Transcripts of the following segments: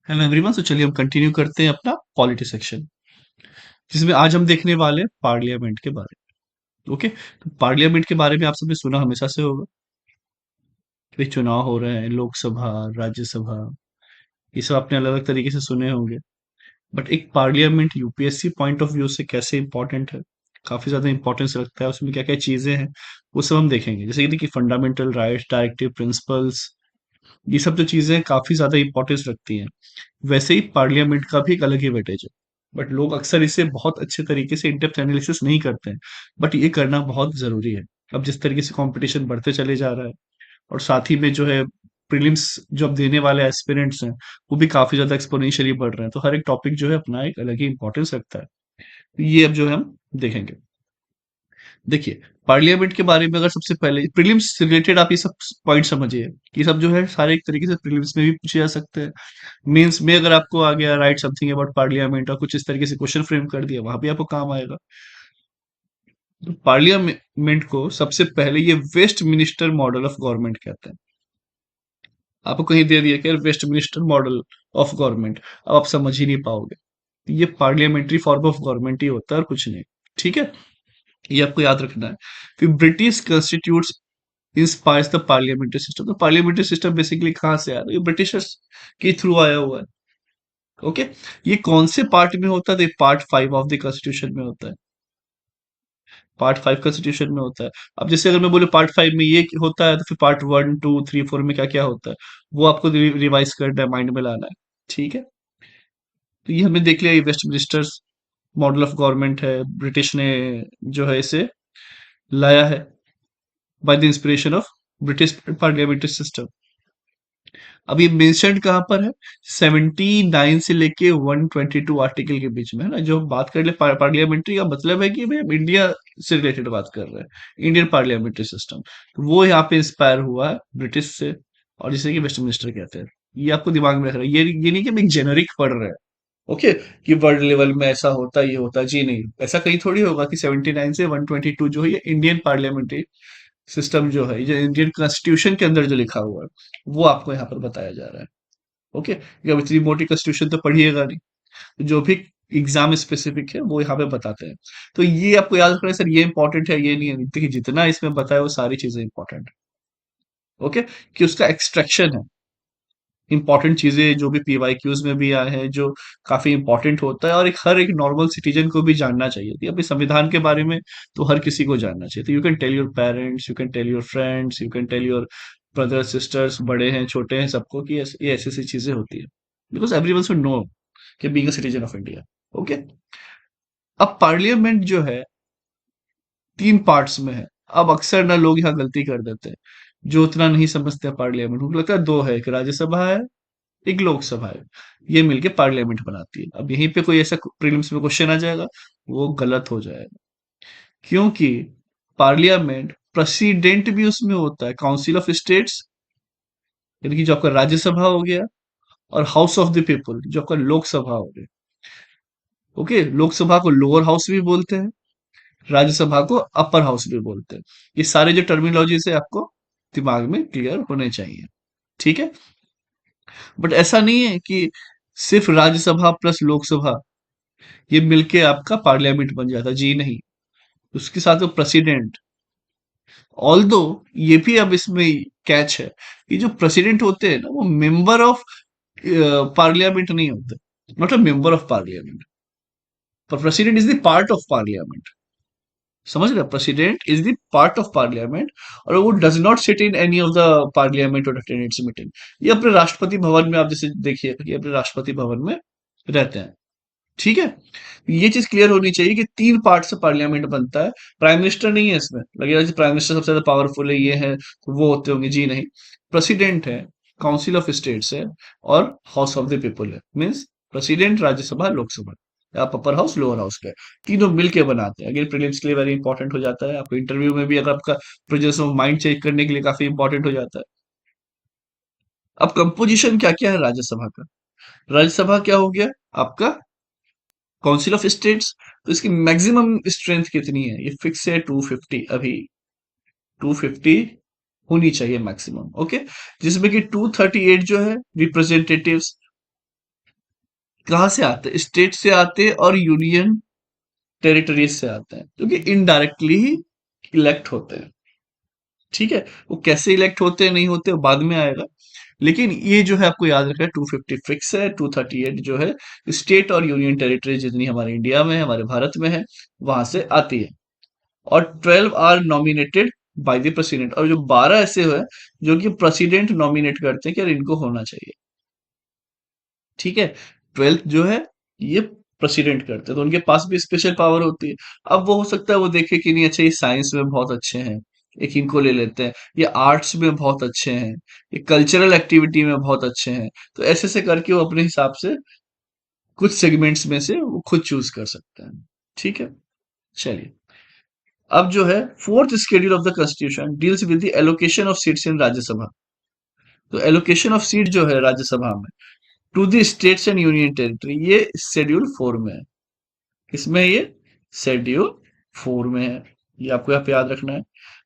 Hello everyone. तो चलिए हम कंटिन्यू करते हैं अपना पॉलिटी सेक्शन, जिसमें आज हम देखने वाले हैं पार्लियामेंट के बारे में। ओके, तो पार्लियामेंट के बारे में आप सबने सुना हमेशा से होगा कि चुनाव हो रहे हैं, लोकसभा, राज्यसभा, ये सब आपने अलग अलग तरीके से सुने होंगे। बट एक parliament UPSC point of view से कैसे इंपॉर्टेंट है, काफी ज्यादा इंपॉर्टेंस रखता है, उसमें क्या क्या चीजें हैं वो सब हम देखेंगे। जैसे कि देखिए फंडामेंटल राइट्स, डायरेक्टिव प्रिंसिपल्स, ये सब जो चीजें काफी ज्यादा इंपॉर्टेंस रखती हैं। वैसे ही पार्लियामेंट का भी एक अलग ही वेटेज है, बट लोग अक्सर इसे बहुत अच्छे तरीके से इन डेप्थ एनालिसिस नहीं करते हैं। बट ये करना बहुत जरूरी है। अब जिस तरीके से कंपटीशन बढ़ते चले जा रहा है, और साथ ही में जो है प्रीलिम्स जो अब देने वाले एस्पिरेंट्स हैं, वो भी काफी ज्यादा एक्सपोनेंशियली बढ़ रहे हैं, तो हर एक टॉपिक जो है अपना एक अलग ही इंपॉर्टेंस रखता है। तो ये अब जो है हम देखेंगे। देखिए, पार्लियामेंट के बारे में अगर सबसे पहले प्रीलिम्स से रिलेटेड आप ये सब पॉइंट समझिए कि सब जो है सारे एक तरीके से प्रीलिम्स में भी पूछे जा सकते हैं। मेंस में अगर आपको आ गया राइट समथिंग अबाउट पार्लियामेंट और कुछ इस तरीके से क्वेश्चन फ्रेम कर दिया, वहां भी आपको काम आएगा। तो पार्लियामेंट को सबसे पहले ये Westminster model of government कहते हैं। आपको कहीं दे दिया कि Westminster model of government, अब आप समझ ही नहीं पाओगे। तो ये पार्लियामेंट्री फॉर्म ऑफ गवर्नमेंट ही होता है और कुछ नहीं। ठीक है, ये आपको याद रखना है। फिर British constitute inspires the parliamentary system. तो पार्लियामेंट्री सिस्टम बेसिकली कहाँ से आया? ये ब्रिटिशर्स के थ्रू आया हुआ है। ओके, ये कौन से पार्ट में होता है? तो पार्ट 5 ऑफ द कॉन्स्टिट्यूशन में होता है। पार्ट 5 कॉन्स्टिट्यूशन में होता है। अब जैसे अगर मैं बोलूँ पार्ट 5 में ये होता है, तो फिर पार्ट 1 2 3 4 में क्या क्या होता है, वो आपको रिवाइज करना है, माइंड में लाना है। ठीक है, तो ये हमने देख लिया, ये वेस्टमिनिस्टर मॉडल ऑफ गवर्नमेंट है, ब्रिटिश ने जो है इसे लाया है by the inspiration of British parliamentary system. अब ये मेंशन्ड कहाँ पर है? 79 से लेके 122 आर्टिकल के बीच में है ना। जो हम बात कर ले पार्लियामेंट्री का मतलब है कि भाई हम इंडिया से रिलेटेड बात कर रहे हैं, इंडियन पार्लियामेंट्री सिस्टम। तो वो यहाँ पे इंस्पायर हुआ है ब्रिटिश से, और जिसे कि वेस्टमिनिस्टर कहते हैं। ये आपको दिमाग में रखना है। ये नहीं कि हम एक जेनरिक पढ़ रहे हैं। ओके, कि वर्ल्ड लेवल में ऐसा होता है, ये होता है, जी नहीं। ऐसा कहीं थोड़ी होगा कि 79 से 122 जो है ये इंडियन पार्लियामेंट्री सिस्टम जो है, ये इंडियन कॉन्स्टिट्यूशन के अंदर जो लिखा हुआ है, वो आपको यहाँ पर बताया जा रहा है। ओके, या इतनी मोटी कॉन्स्टिट्यूशन तो पढ़िएगा नहीं। जो भी एग्जाम स्पेसिफिक है वो यहाँ पे बताते हैं। तो ये आपको याद रखना है सर, ये इंपॉर्टेंट है, ये नहीं है। देखिए जितना इसमें बताया वो सारी चीजें इंपॉर्टेंट है। ओके, कि उसका एक्सट्रैक्शन है, इंपॉर्टेंट चीजें जो भी पीवाईक्यूज में भी आए हैं, जो काफी इंपॉर्टेंट होता है और एक हर एक नॉर्मल सिटीजन को भी जानना चाहिए। तो अपने संविधान के बारे में तो हर किसी को जानना चाहिए। तो you can tell your parents, you can tell your friends, you can tell your brother sisters, बड़े हैं छोटे हैं, सबको कि ये ऐसी ऐसी चीजें होती है, बिकॉज एवरीवन शुड नो कि being a citizen of India. Okay, अब पार्लियामेंट जो है 3 पार्ट्स में है। अब अक्सर ना लोग यहाँ गलती कर देते हैं, जो उतना नहीं समझते पार्लियामेंट, उनको लगता है दो है, एक राज्यसभा है, एक लोकसभा है, ये मिलके पार्लियामेंट बनाती है। अब यहीं पे कोई ऐसा प्रीलिम्स में क्वेश्चन आ जाएगा, वो गलत हो जाएगा। क्योंकि पार्लियामेंट प्रेसिडेंट भी उसमें होता है, काउंसिल ऑफ स्टेट्स, यानी कि जो आपका राज्यसभा हो गया, और हाउस ऑफ द पीपल जो आपका लोकसभा हो गया। ओके, लोकसभा को लोअर हाउस भी बोलते हैं, राज्यसभा को अपर हाउस भी बोलते हैं। ये सारे जो टर्मिनोलॉजी से आपको दिमाग में क्लियर होने चाहिए। ठीक है, बट ऐसा नहीं है कि सिर्फ राज्यसभा प्लस लोकसभा ये मिलके आपका पार्लियामेंट बन जाता, जी नहीं। उसके साथ वो प्रेसिडेंट, ऑल्दो ये भी अब इसमें कैच है कि जो प्रेसिडेंट होते हैं ना, वो मेंबर ऑफ पार्लियामेंट नहीं होते, not a member of parliament, पर president is the part of parliament. समझ रहे? President is the part of parliament, और वो does not sit in any of the parliament और अटेंड इट्स मीटिंग। ये अपने राष्ट्रपति भवन में आप जैसे देखिए कि अपने राष्ट्रपति भवन में रहते हैं। ठीक है, ये चीज क्लियर होनी चाहिए कि 3 पार्ट से पार्लियामेंट बनता है। प्राइम मिनिस्टर नहीं है इसमें, लगेगा कि प्राइम मिनिस्टर सबसे ज्यादा पावरफुल है, ये है तो वो होते होंगे, जी नहीं। प्रेसिडेंट है, काउंसिल ऑफ स्टेट्स है, और हाउस ऑफ द पीपल है। मीन्स प्रेसिडेंट, राज्यसभा, लोकसभा, आप अपर हाउस लोअर हाउस का है, तीनों मिलके बनाते हैं। अगेन प्रीलिम्स के लिए वेरी इंपॉर्टेंट हो जाता है, आपको इंटरव्यू में भी अगर आपका प्रेजेंस ऑफ माइंड चेक करने के लिए काफी इंपॉर्टेंट हो जाता है। अब कंपोजिशन क्या क्या है राज्यसभा का? राज्यसभा क्या हो गया आपका? Council of states. तो इसकी मैक्सिमम स्ट्रेंथ कितनी है? ये फिक्स है 250 अभी, 250 होनी चाहिए मैक्सिमम। ओके, जिसमें कि 238 जो है रिप्रेजेंटेटिव्स, कहाँ से आते हैं? स्टेट से आते हैं और यूनियन टेरिटरीज से आते हैं, जो कि इनडायरेक्टली ही इलेक्ट होते हैं। ठीक है, वो कैसे इलेक्ट होते हैं नहीं होते वो बाद में आएगा। लेकिन ये जो है आपको याद रखना है, 250 फिक्स है, 238 जो है स्टेट और यूनियन टेरिटरी जितनी हमारे इंडिया में है, हमारे भारत में है, वहां से आती है। और 12 are nominated by the president, और जो 12 ऐसे है जो कि प्रेसिडेंट नॉमिनेट करते हैं कि यार इनको होना चाहिए। ठीक है, 12th जो है ये प्रेसिडेंट करते हैं, तो उनके पास भी स्पेशल पावर होती है। अब वो हो सकता है वो देखे कि नहीं अच्छा ये साइंस में बहुत अच्छे हैं, एक इनको ले लेते हैं, ये आर्ट्स में बहुत अच्छे हैं, ये कल्चरल एक्टिविटी में बहुत अच्छे हैं, तो ऐसे ऐसे करके वो अपने हिसाब से कुछ सेगमेंट्स में से वो खुद चूज कर सकते हैं। ठीक है, चलिए। अब जो है fourth schedule of the constitution deals with the allocation of seats in Rajya Sabha. तो एलोकेशन ऑफ सीट जो है राज्यसभा में to the states and union territory, ये शेड्यूल 4 में है। किसमें है ये? शेड्यूल 4 में है। ये आपको यहाँ पे याद रखना है।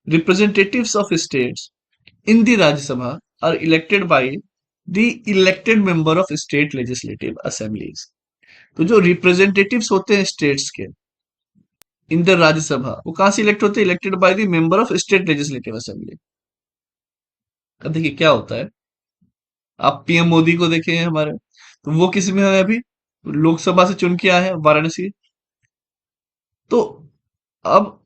Representatives of states in the Rajya Sabha are elected by the elected member of state legislative assemblies. तो जो रिप्रेजेंटेटिव्स होते हैं स्टेट्स के इन द राज्यसभा, वो कहां से इलेक्ट होते हैं? Elected by the member of state legislative assembly. अब देखिए क्या होता है, आप पीएम मोदी को देखें हमारे, तो वो किस में है अभी? लोकसभा से चुन के आए हैं वाराणसी। तो अब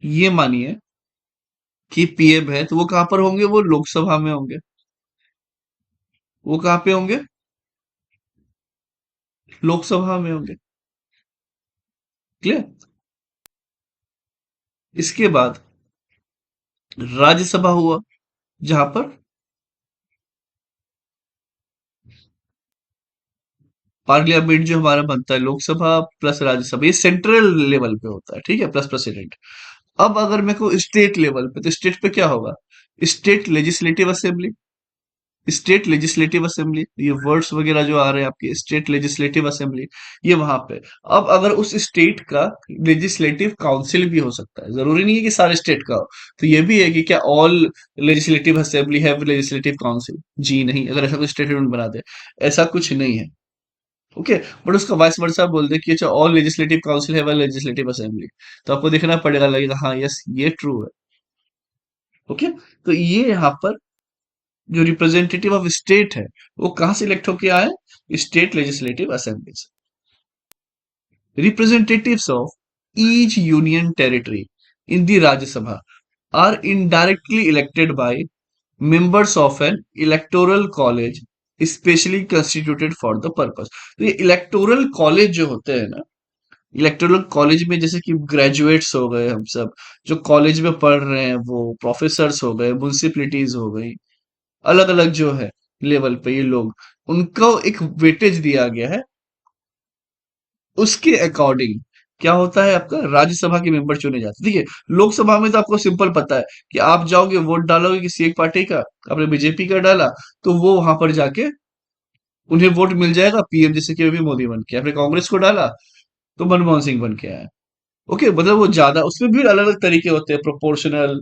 ये मानिए कि पीएम है, तो वो कहां पर होंगे? वो लोकसभा में होंगे। वो कहां पे होंगे? लोकसभा में होंगे। क्लियर? इसके बाद राज्यसभा हुआ, जहां पर पार्लियामेंट जो हमारा बनता है, लोकसभा प्लस राज्यसभा, ये सेंट्रल लेवल पे होता है। ठीक है, प्लस प्रेसिडेंट। अब अगर मेरे को स्टेट लेवल पे, तो स्टेट पे क्या होगा? State legislative assembly. State legislative assembly, ये वर्ड्स वगैरह जो आ रहे हैं आपके, स्टेट लेजिस्लेटिव असेंबली, ये वहां पे। अब अगर उस स्टेट का लेजिस्लेटिव काउंसिल भी हो सकता है, जरूरी नहीं है कि सारे स्टेट का हो। तो ये भी है कि क्या all legislative assembly have legislative council? जी नहीं, अगर ऐसा कुछ स्टेटमेंट बना दे, ऐसा कुछ नहीं है। ओके, बट उसका वाइस वर्सा बोल दे कि अच्छा all legislative council have legislative assembly, तो आपको देखना पड़ेगा, लगेगा हाँ यस ये ट्रू है। ओके, तो ये यहाँ पर जो रिप्रेजेंटेटिव ऑफ स्टेट है, वो कहां से इलेक्ट होके आए? स्टेट लेजिस्लेटिव असेंबली से। Representatives of each union territory in the Rajya Sabha are indirectly elected by members of an electoral college specially constituted for the purpose. तो ये इलेक्टोरल कॉलेज जो होते हैं ना, इलेक्टोरल कॉलेज में जैसे कि ग्रेजुएट्स हो गए, हम सब जो कॉलेज में पढ़ रहे हैं, वो प्रोफेसर्स हो गए, म्युनिसिपैलिटीज हो गई, अलग अलग जो है लेवल पे ये लोग, उनको एक वेटेज दिया गया है। उसके अकॉर्डिंग क्या होता है, आपका राज्यसभा के मेंबर चुने जाते हैं। देखिए, लोकसभा में तो आपको सिंपल पता है कि आप जाओगे वोट डालोगे किसी एक पार्टी का, आपने बीजेपी का डाला, तो वो वहां पर जाके उन्हें वोट मिल जाएगा, पीएम जैसे कि अभी मोदी बन के। आपने कांग्रेस को डाला तो मनमोहन सिंह बन के आया। ओके, मतलब वो ज्यादा, उसमें भी अलग अलग तरीके होते हैं, प्रोपोर्शनल,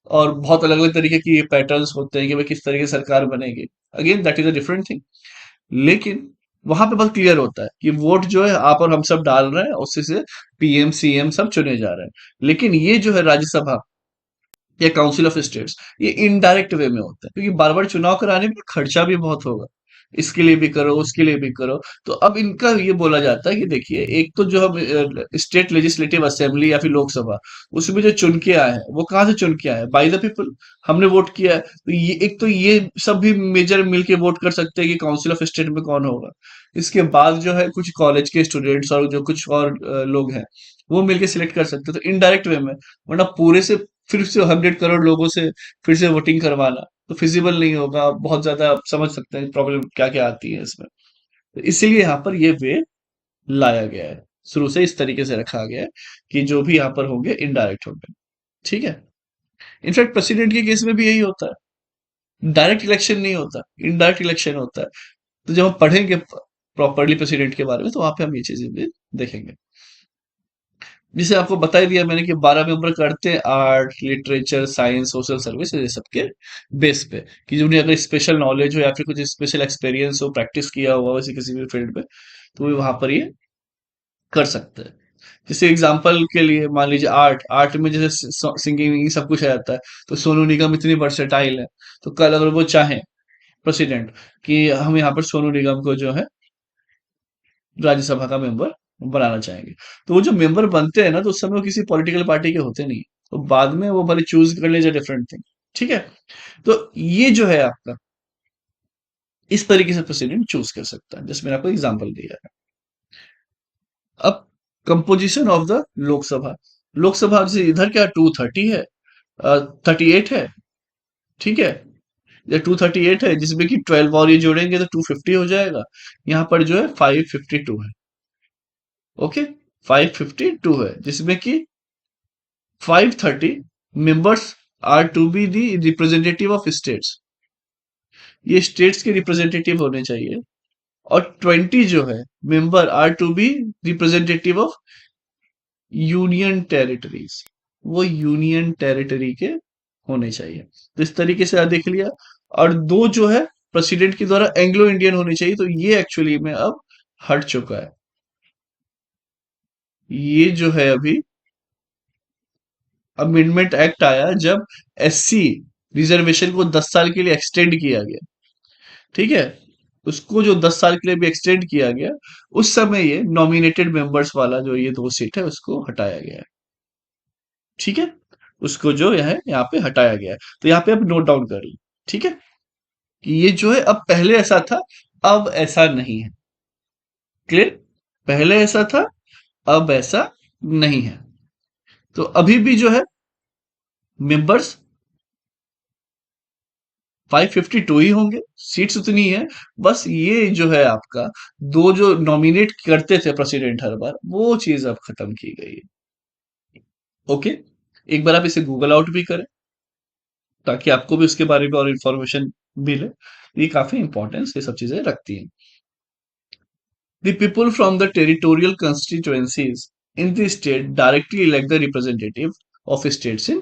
और बहुत अलग अलग तरीके की पैटर्न्स होते हैं कि भाई किस तरीके से सरकार बनेगी। Again that is a different thing. लेकिन वहां पे बहुत क्लियर होता है कि वोट जो है आप और हम सब डाल रहे हैं, उसी से पीएम सीएम सब चुने जा रहे हैं। लेकिन ये जो है राज्यसभा या काउंसिल ऑफ स्टेट्स, ये इनडायरेक्ट वे में होता है, क्योंकि बार बार चुनाव कराने में खर्चा भी बहुत होगा, इसके लिए भी करो उसके लिए भी करो। तो अब इनका ये बोला जाता है कि देखिए, एक तो जो हम स्टेट लेजिस्लेटिव असेंबली या फिर लोकसभा, उसमें जो चुन के आए हैं, वो कहाँ से चुन के आए हैं? By the people. हमने वोट किया है, तो ये एक तो ये सब भी मेजर मिलके वोट कर सकते हैं कि काउंसिल ऑफ स्टेट में कौन होगा। इसके बाद जो है कुछ कॉलेज के स्टूडेंट्स और जो कुछ और लोग हैं, वो मिलके सिलेक्ट कर सकते हैं, तो इनडायरेक्ट वे में। वरना पूरे से फिर से 100 करोड़ लोगों से फिर से वोटिंग करवाना तो फिजिबल नहीं होगा। बहुत ज्यादा आप समझ सकते हैं प्रॉब्लम क्या क्या आती है इसमें। तो इसीलिए यहाँ पर ये वे लाया गया है, शुरू से इस तरीके से रखा गया है कि जो भी यहाँ पर होंगे इनडायरेक्ट होंगे। ठीक है, इनफैक्ट प्रेसिडेंट के केस में भी यही होता है, डायरेक्ट इलेक्शन नहीं होता, इनडायरेक्ट इलेक्शन होता है। तो जब हम पढ़ेंगे प्रॉपरली प्रेसिडेंट के बारे में, तो वहां पे हम ये चीजें भी देखेंगे। जिसे आपको बता ही दिया मैंने कि 12 मेंबर करते हैं art, literature, science, social service, ये सबके बेस पे, कि उन्हें अगर स्पेशल नॉलेज हो या फिर कुछ स्पेशल एक्सपीरियंस हो, प्रैक्टिस किया हुआ हो किसी किसी भी फील्ड में, तो वो वहां पर ये कर सकते हैं। जैसे एग्जाम्पल के लिए मान लीजिए आर्ट, आर्ट में जैसे सिंगिंग विंगिंग सब कुछ आ जाता है, तो सोनू निगम इतनी वर्सेटाइल है, तो कल अगर वो चाहें प्रेसिडेंट कि हम यहाँ पर सोनू निगम को जो है राज्यसभा का मेंबर बनाना चाहेंगे, तो वो जो मेंबर बनते हैं ना, तो उस समय वो किसी पॉलिटिकल पार्टी के होते नहीं, तो बाद में वो भले चूज कर ले, डिफरेंट थिंग। ठीक है, तो ये जो है आपका, इस तरीके से प्रेसिडेंट चूज कर सकता है, जैसे मैंने आपको एग्जांपल दिया है। अब composition of the Lok Sabha, Lok Sabha जैसे इधर क्या 230 है, 38 है, ठीक है, या 238 है, जिसमें कि 12 और ये जोड़ेंगे तो 250 हो जाएगा। यहाँ पर जो है 552 है। ओके, 552 है, जिसमें कि 530 members are to be the representative of states, ये स्टेट्स के रिप्रेजेंटेटिव होने चाहिए। और 20 जो है member are to be representative of union territories, वो यूनियन टेरिटरी के होने चाहिए। तो इस तरीके से देख लिया। और दो जो है प्रेसिडेंट के द्वारा एंग्लो इंडियन होने चाहिए, तो ये एक्चुअली में अब हट चुका है। ये जो है अभी अमेंडमेंट एक्ट आया जब एससी रिजर्वेशन को 10 साल के लिए एक्सटेंड किया गया। ठीक है, उसको जो 10 साल के लिए भी एक्सटेंड किया गया, उस समय ये नॉमिनेटेड मेंबर्स वाला जो ये दो सीट है उसको हटाया गया है। ठीक है, उसको जो है यहाँ पे हटाया गया है, तो यहाँ पे आप नोट डाउन कर ली। ठीक है, कि ये जो है अब पहले ऐसा था, अब ऐसा नहीं है। क्लियर, पहले ऐसा था, अब ऐसा नहीं है। तो अभी भी जो है मेंबर्स 552 ही होंगे, सीट्स उतनी है। बस ये जो है आपका दो जो नॉमिनेट करते थे प्रेसिडेंट हर बार, वो चीज अब खत्म की गई है। ओके, एक बार आप इसे गूगल आउट भी करें, ताकि आपको भी उसके बारे में और इंफॉर्मेशन मिले। ये काफी इंपॉर्टेंस ये सब चीजें रखती हैं। The people from the territorial constituencies in the state directly elect the representative of states in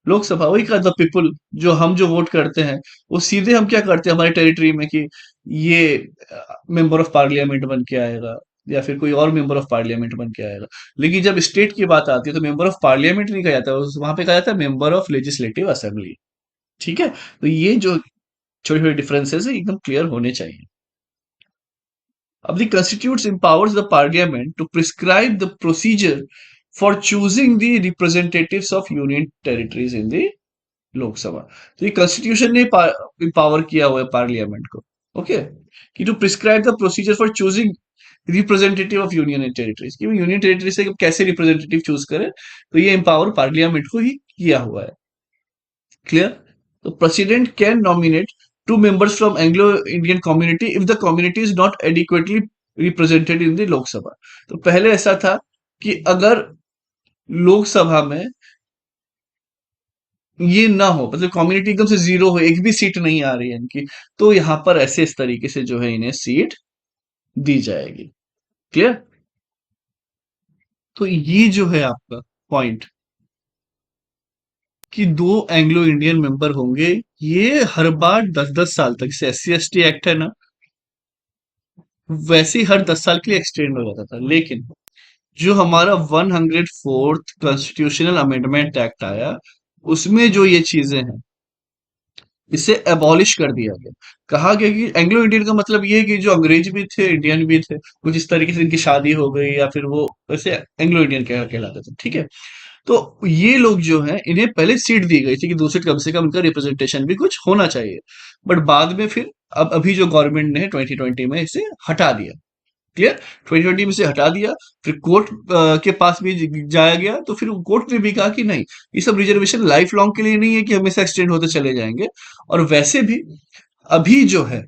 Lok Sabha. वही का द पीपल, जो हम जो वोट करते हैं, वो सीधे हम क्या करते हैं हमारे टेरिटरी में कि ये मेंबर ऑफ पार्लियामेंट बन के आएगा, या फिर कोई और मेंबर ऑफ पार्लियामेंट बन के आएगा। लेकिन जब स्टेट की बात आती है तो मेंबर ऑफ पार्लियामेंट नहीं कहा जाता, वहां पे कहा जाता है मेंबर ऑफ लेजिस्लेटिव असेंबली। ठीक है, तो ये जो छोटे छोटे डिफरेंसेस है एकदम क्लियर होने चाहिए। Of the constitutes empowers the parliament to prescribe the procedure for choosing the representatives of union territories in the Lok Sabha. तो ये कॉन्स्टिट्यूशन ने इंपावर किया हुआ है पार्लियामेंट को, ओके, कि to prescribe the procedure for choosing representative of union territories, कि union territory से कैसे रिप्रेजेंटेटिव चूज करें, तो ये एम्पावर पार्लियामेंट को ही किया हुआ है। क्लियर, तो president can nominate two members from Anglo-Indian community if the community is not adequately represented in the Lok Sabha. तो पहले ऐसा था कि अगर लोकसभा में ये ना हो, मतलब कम्युनिटी एकदम से जीरो हो, एक भी सीट नहीं आ रही है इनकी, तो यहां पर ऐसे इस तरीके से जो है इन्हें सीट दी जाएगी। क्लियर, तो ये जो है आपका पॉइंट कि दो एंग्लो इंडियन मेंबर होंगे, ये हर बार 10-10 साल तक, जैसे SC ST एक्ट है ना, वैसे ही हर 10 साल के लिए एक्सटेंड हो जाता था। लेकिन जो हमारा 104th कॉन्स्टिट्यूशनल अमेंडमेंट एक्ट आया, उसमें जो ये चीजें हैं, इसे एबॉलिश कर दिया गया। कहा गया कि एंग्लो इंडियन का मतलब ये है कि जो अंग्रेज भी थे, इंडियन भी थे, कुछ इस तरीके से इनकी शादी हो गई या फिर वो वैसे एंग्लो इंडियन कहलाते थे। ठीक है, तो ये लोग जो हैं इन्हें पहले सीट दी गई थी कि 2 सीट कम से कम इनका रिप्रेजेंटेशन भी कुछ होना चाहिए। बट बाद में फिर अब अभी जो गवर्नमेंट ने 2020 में इसे हटा दिया। क्लियर, 2020 में से हटा दिया। फिर कोर्ट के पास भी जाया गया, तो फिर कोर्ट ने भी कहा कि नहीं, ये सब रिजर्वेशन लाइफ लॉन्ग के लिए नहीं है कि हमेशा एक्सटेंड होते चले जाएंगे। और वैसे भी अभी जो है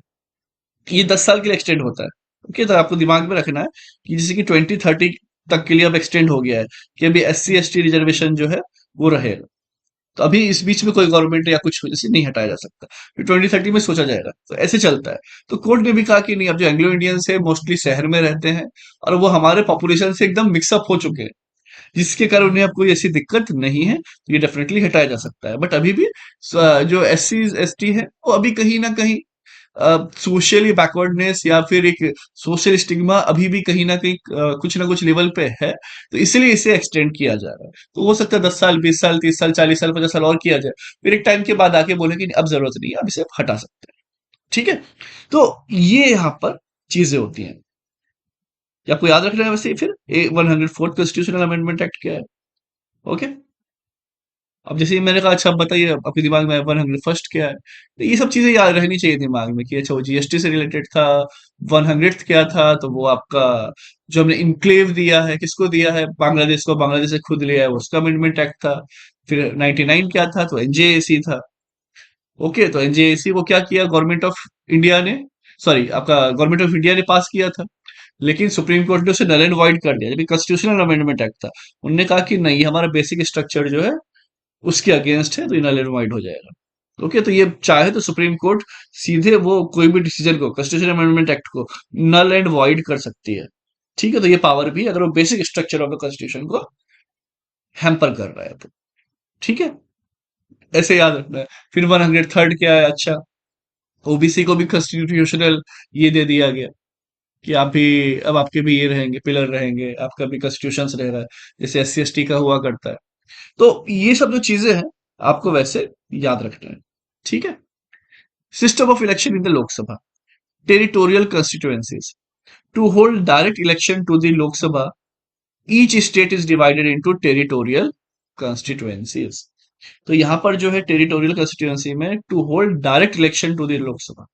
ये 10 साल के लिए एक्सटेंड होता है। ओके, तो आपको दिमाग में रखना है कि जैसे कि 2030 तक के लिए अब एक्सटेंड हो गया है कि अभी SC ST रिजर्वेशन जो है वो रहेगा। तो अभी इस बीच में कोई गवर्नमेंट या कुछ वजह से नहीं हटाया जा सकता, फिर 2030 में सोचा जाएगा, तो ऐसे चलता है। तो कोर्ट ने भी कहा कि नहीं, अब जो एंग्लो इंडियंस है मोस्टली शहर में रहते हैं और वो हमारे पॉपुलेशन से एकदम मिक्सअप हो चुके हैं, जिसके कारण उन्हें अब कोई ऐसी दिक्कत नहीं है, तो ये डेफिनेटली हटाया जा सकता है। बट अभी भी जो एस सी एस टी है वो अभी कहीं ना कहीं सोशली बैकवर्डनेस या फिर एक सोशल स्टिग्मा अभी भी कहीं ना कहीं कुछ ना कुछ लेवल पे है, तो इसलिए इसे एक्सटेंड किया जा रहा है। तो हो सकता है 10 साल 20 साल 30 साल 40 साल 50 साल और किया जाए, फिर एक टाइम के बाद आके बोले कि अब जरूरत नहीं है, अब इसे हटा सकते हैं। ठीक है, तो ये यहाँ पर चीजें होती हैं। ये आपको याद रखना है वैसे ही। फिर 104th कॉन्स्टिट्यूशनल अमेंडमेंट एक्ट क्या है? ओके, अब जैसे ही मैंने कहा, अच्छा अब बताइए आपके दिमाग में 101st क्या है? तो ये सब चीजें याद रहनी चाहिए दिमाग में कि अच्छा वो जीएसटी से रिलेटेड था। 100th क्या था? तो वो आपका जो हमने इनक्लेव दिया है, किसको दिया है? बांग्लादेश को, बांग्लादेश से खुद लिया है, उसका अमेंडमेंट एक्ट था। फिर 99 क्या था? तो एनजेएसी था। ओके, तो एनजेएसी को क्या किया गवर्नमेंट ऑफ इंडिया ने, सॉरी आपका गवर्नमेंट ऑफ इंडिया ने पास किया था, लेकिन सुप्रीम कोर्ट ने उसे नल एंड वॉइड कर दिया, जबकि कॉन्स्टिट्यूशनल अमेंडमेंट एक्ट था। उनने कहा कि नहीं, हमारा बेसिक स्ट्रक्चर जो है उसके अगेंस्ट है, तो ये नल एंड वॉइड हो जाएगा। ओके, तो ये चाहे तो सुप्रीम कोर्ट सीधे वो कोई भी डिसीजन को, कॉन्स्टिट्यूशन अमेंडमेंट एक्ट को नल एंड वॉइड कर सकती है। ठीक है, तो ये पावर भी है अगर वो basic structure of the constitution को हैम्पर कर रहा है तो। ठीक है, ऐसे याद रखना है। फिर 103rd क्या है? अच्छा, ओबीसी को भी कॉन्स्टिट्यूशनल ये दे दिया गया कि आप भी, अब आपके भी ये रहेंगे, पिलर रहेंगे, आपका भी कॉन्स्टिट्यूशन रह रहा है, जैसे एस सी एस टी का हुआ करता है। तो ये सब जो चीजें हैं आपको वैसे याद रखना है। ठीक है, system of election in the Lok Sabha, territorial constituencies. To hold direct election to the Lok Sabha, each state is divided into territorial constituencies. तो यहां पर जो है टेरिटोरियल कंस्टिट्यूएंसी में to hold direct election to the Lok Sabha,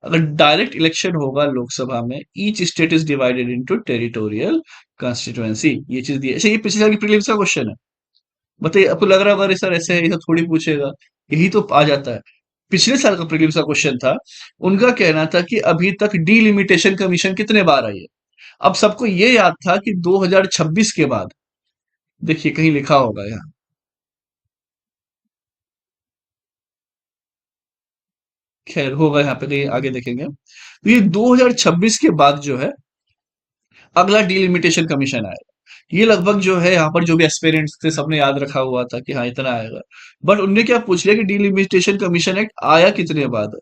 अगर डायरेक्ट इलेक्शन होगा लोकसभा में, each state is divided into territorial constituency. ये चीज दी है। अच्छा, ये पिछले साल की प्रीलिम्स का क्वेश्चन है। बताइए, आपको लग रहा होगा अरे सर ऐसे है, ये सब थोड़ी पूछेगा, यही तो आ जाता है। पिछले साल का प्रीलिम्स का क्वेश्चन था। उनका कहना था कि अभी तक डीलिमिटेशन कमीशन कितने बार आई है। अब सबको ये याद था कि 2026 के बाद, देखिए कहीं लिखा होगा यहाँ, खैर होगा यहाँ पे कहीं आगे देखेंगे, तो ये 2026 के बाद जो है अगला डीलिमिटेशन कमीशन आएगा। ये लगभग जो है यहाँ पर जो भी एस्पिरेंट्स थे सबने याद रखा हुआ था कि हाँ इतना आएगा। बट उनने क्या पूछ लिया कि डीलिमिटेशन कमीशन एक्ट आया कितने बाद?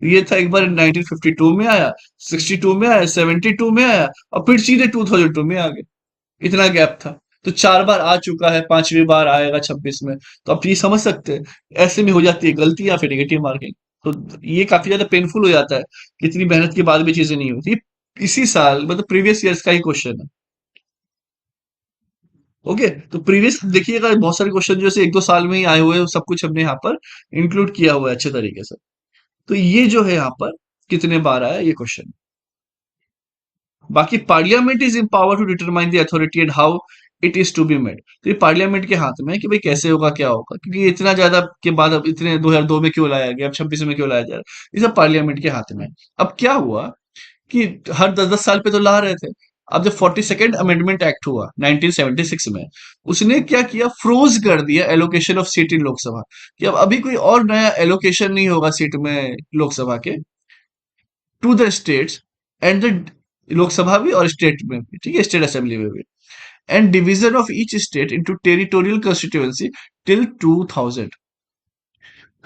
ये था एक बार 1952 में आया, 62 में आया, 72 में आया, और फिर सीधे 2002 में आ गया। इतना गैप था। तो 4 बार आ चुका है, 5वीं बार आएगा 26 में। तो आप ये समझ सकते हैं, ऐसे में हो जाती है गलती या फिर नेगेटिव मार्किंग। तो ये काफी ज्यादा पेनफुल हो जाता है कि इतनी मेहनत के बाद भी चीजें नहीं होती। इसी साल मतलब प्रीवियस ईयर्स का ही क्वेश्चन है। ओके, तो प्रीवियस देखिएगा, बहुत सारे क्वेश्चन जो है 1-2 साल में ही आए हुए हैं, सब कुछ हमने यहाँ पर इंक्लूड किया हुआ है अच्छे तरीके से। तो ये जो है यहाँ पर कितने बार आया ये क्वेश्चन। बाकी parliament is empowered to determine the authority and how it is to be made. तो ये पार्लियामेंट के हाथ में है कि भाई कैसे होगा, क्या होगा, क्योंकि ये इतना ज्यादा के बाद अब इतने 2002 में क्यों लाया गया, अब 26 में क्यों लाया जा रहा है, ये सब पार्लियामेंट के हाथ में है। अब क्या हुआ कि हर 10-10 साल पे तो ला रहे थे। अब जब 42nd अमेंडमेंट एक्ट हुआ 1976 में, उसने क्या किया, फ्रोज कर दिया एलोकेशन ऑफ सीट इन लोकसभा, कि अब अभी कोई और नया एलोकेशन नहीं होगा सीट में लोकसभा के, to the states and the, Lok Sabha भी और स्टेट में भी, ठीक है, स्टेट असेंबली में भी, and division of each state into territorial constituency till 2000।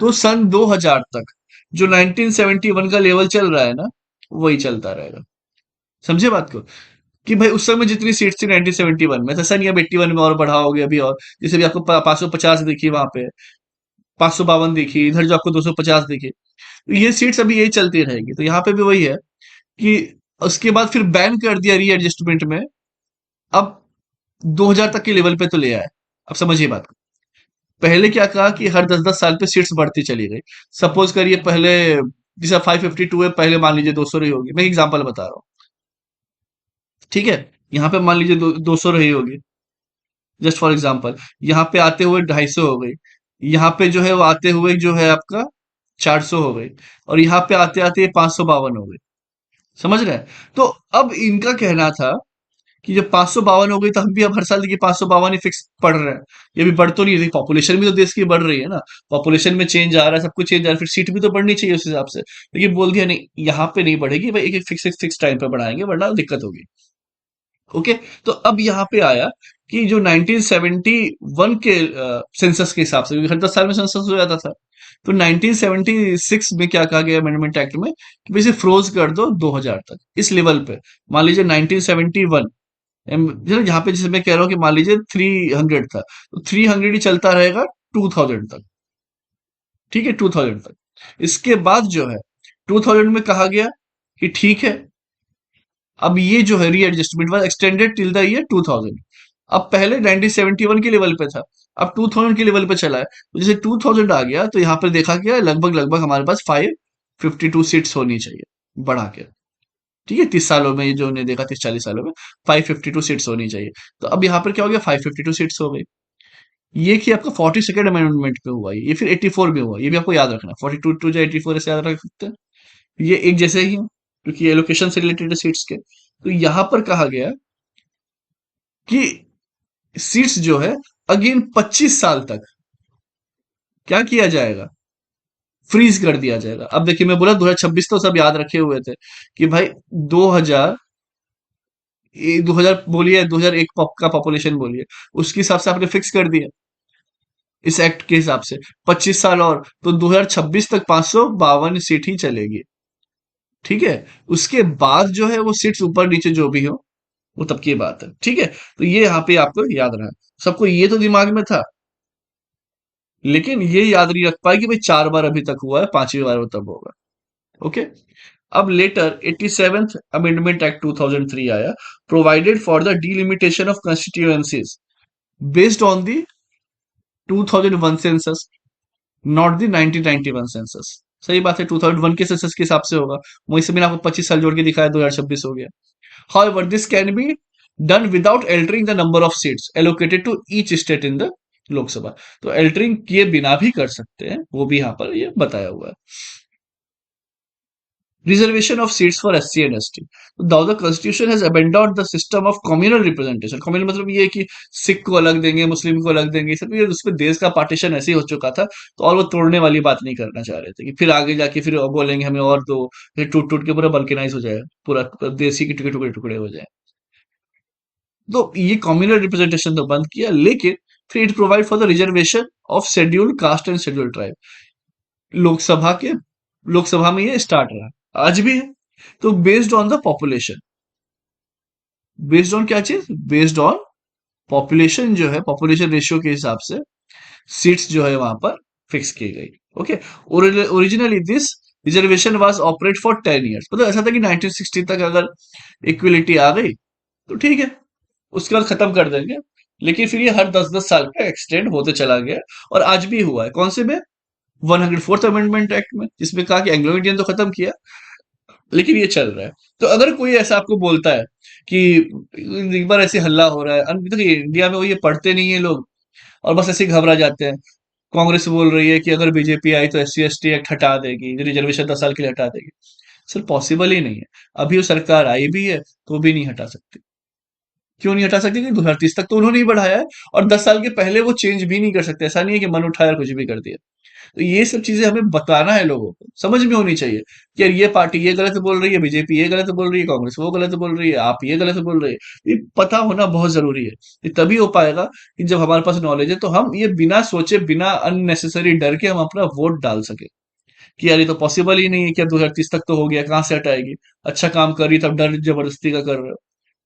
तो सन 2000 तक जो 1971 का लेवल चल रहा है ना, वही चलता रहेगा। समझे बात को? कि भाई उस समय जितनी सीट्स थी 1971 में, तो सन अब 81 में और बढ़ाओगे अभी, और जैसे भी आपको 550 दिखी वहां पे, 552 दिखी, इधर जो आपको 250 दिखी, तो ये सीट्स अभी यही चलती रहेगी। तो यहाँ पे भी वही है कि उसके बाद फिर बैन कर दिया रीएडजस्टमेंट में। अब 2000 तक के लेवल पे तो ले आए। अब समझिए बात को। पहले क्या कहा कि हर 10-10 साल पे सीट्स बढ़ती चली गई। सपोज करिए पहले, जैसे 552 है, पहले मान लीजिए 200 रही होगी, मैं एग्जांपल बता रहा हूँ। ठीक है, यहाँ पे मान लीजिए 200 रही होगी, जस्ट फॉर एग्जांपल। यहाँ पे आते हुए 250 हो गई, यहाँ पे जो है वो आते हुए जो है आपका 400 हो गई, और यहाँ पे आते आते 552 हो गई। समझ रहे हैं? तो अब इनका कहना था कि जब 552 हो गई, तो हम भी अब हर साल देखिए 552 ही फिक्स पढ़ रहे हैं। ये भी बढ़ तो नहीं रही, पॉपुलेशन भी तो देश की बढ़ रही है ना, पॉपुलेशन में चेंज आ रहा है, सब कुछ चेंज आ रहा है, फिर सीट भी तो बढ़नी चाहिए उस हिसाब से। लेकिन बोल दिया नहीं, यहाँ पे नहीं बढ़ेगी भाई, एक एक फिक्स फिक्स टाइम पे बढ़ाएंगे, वरना दिक्कत होगी। ओके। तो अब यहाँ पे आया कि जो 1971 के सेंसस के हिसाब से, क्योंकि हर 10 साल में सेंसस हो जाता था, तो 1976 में क्या कहा गया अमेंडमेंट एक्ट में कि वैसे फ्रोज कर दो 2000 तक इस लेवल पे। मान लीजिए 1971, जहाँ पे जैसे मैं कह रहा हूँ कि मान लीजिए 300 था, तो 300 ही चलता रहेगा 2000 तक। ठीक है, 2000 तक। इसके बाद जो है 2000 में कहा गया कि ठीक है, अब ये जो है readjustment was extended till the year 2000। अब पहले 1971 के लेवल पे था, अब 2000 के लेवल पे चला है। तो जैसे 2000 आ गया तो यहाँ पर देखा गया लगभग लगभग हमारे पास 552 सीट्स होनी चाहिए बढ़ा के। ठीक है, 30 सालों में ये जो हमने देखा, 30-40 सालों में 552 सीट्स होनी चाहिए। तो अब यहाँ पर क्या हो गया, 552 सीट्स हो गई। ये कि आपका 42nd अमेंडमेंट पे हुआ, ये फिर 84 में हुआ, ये भी आपको याद रखना। 42 टू या 84 ऐसे याद रख सकते हैं, ये एक जैसे ही हैं क्योंकि एलोकेशन से रिलेटेड है सीट्स के। तो यहां पर कहा गया कि सीट्स जो है अगेन 25 साल तक क्या किया जाएगा, फ्रीज कर दिया जाएगा। अब देखिए, मैं बोला 2026 तो सब याद रखे हुए थे कि भाई 2000, 2000 बोलिए, 2001 का पॉपुलेशन बोलिए, उसके हिसाब से आपने फिक्स कर दिया इस एक्ट के हिसाब से 25 साल और, तो 2026 तक 552 सीट ही चलेगी। ठीक है, उसके बाद जो है वो सीट्स ऊपर नीचे जो भी हो वो तब की बात है। ठीक है, तो ये यहाँ पे आपको याद रहा, सबको ये तो दिमाग में था, लेकिन ये याद नहीं रख पाए कि भाई 4 बार अभी तक हुआ है, 5वीं बार वो तब होगा। ओके। अब लेटर 87th अमेंडमेंट एक्ट 2003 आया, provided for the delimitation of constituencies based on the 2001 census, not the 1991 census. सही बात है, 2001 के सेंसस के हिसाब से होगा। वहीं से मैंने आपको 25 साल जोड़ के दिखाया, 2026 हो गया। However, this can be done without altering the number of seats allocated to each state in the लोक सभा। तो अल्टरिंग किए बिना भी कर सकते हैं, वो भी यहाँ पर ये बताया हुआ है। Reservation of seats for SC and ST. Now the constitution has abandoned the system of communal representation. Communal मतलब ये है कि सिख को अलग देंगे, मुस्लिम को अलग देंगे, सब ये उसमें देश का पार्टीशन ऐसे ही हो चुका था। तो और वो तोड़ने वाली बात नहीं करना चाह रहे थे कि फिर आगे जाके फिर बोलेंगे हमें और दो, फिर टूट टूट के पूरा बल्कनाइज हो जाए, पूरा देश ही के टुकड़े टुकड़े टुकड़े हो जाए। तो ये कम्युनल रिप्रेजेंटेशन तो बंद किया, लेकिन फिर it provide for the reservation of scheduled caste and scheduled tribe. Lok Sabha के लोकसभा में ये स्टार्ट रहा, आज भी है। तो based on the population, based on क्या चीज, बेस्ड ऑन पॉपुलेशन, जो है पॉपुलेशन रेशियो के हिसाब से सीट्स जो है वहां पर फिक्स की गई। Okay. Originally this reservation was operate for 10 years. मतलब ऐसा था कि 1960 तक अगर इक्वलिटी आ गई तो ठीक है, उसके बाद खत्म कर देंगे। लेकिन फिर ये हर 10-10 साल पे एक्सटेंड होते चला गया, और आज भी हुआ है। कौन से में, 104th अमेंडमेंट एक्ट में, जिसमें कहा कि एंग्लो इंडियन तो खत्म किया, लेकिन ये चल रहा है। तो अगर कोई ऐसा आपको बोलता है कि एक बार ऐसे हल्ला हो रहा है, अभी तो इंडिया में वो ये पढ़ते नहीं है लोग और बस ऐसे ही घबरा जाते हैं। कांग्रेस बोल रही है कि अगर बीजेपी आई तो एससी एसटी एक्ट हटा देगी, रिजर्वेशन 10 साल के लिए हटा देगी। सर पॉसिबल ही नहीं है। अभी वो सरकार आई भी है तो भी नहीं हटा सकती। क्यों नहीं हटा सकती? क्योंकि 2030 तक तो उन्होंने ही बढ़ाया है, और 10 साल के पहले वो चेंज भी नहीं कर सकते। ऐसा नहीं है कि मन उठाया और कुछ भी कर दिया। तो ये सब चीजें हमें बताना है, लोगों को समझ में होनी चाहिए कि यार ये पार्टी ये गलत बोल रही है, बीजेपी ये गलत बोल रही है, कांग्रेस वो गलत बोल रही है, आप ये गलत बोल रहे हैं। ये पता होना बहुत जरूरी है। ये तभी हो पाएगा कि जब हमारे पास नॉलेज है तो हम ये बिना सोचे, बिना अननेसेसरी डर के हम अपना वोट डाल सके। कि यार ये तो पॉसिबल ही नहीं है कि 2030 तक तो हो गया, कहाँ से हटाएगी? अच्छा काम कर रही तब डर जबरदस्ती का कर रहे हो।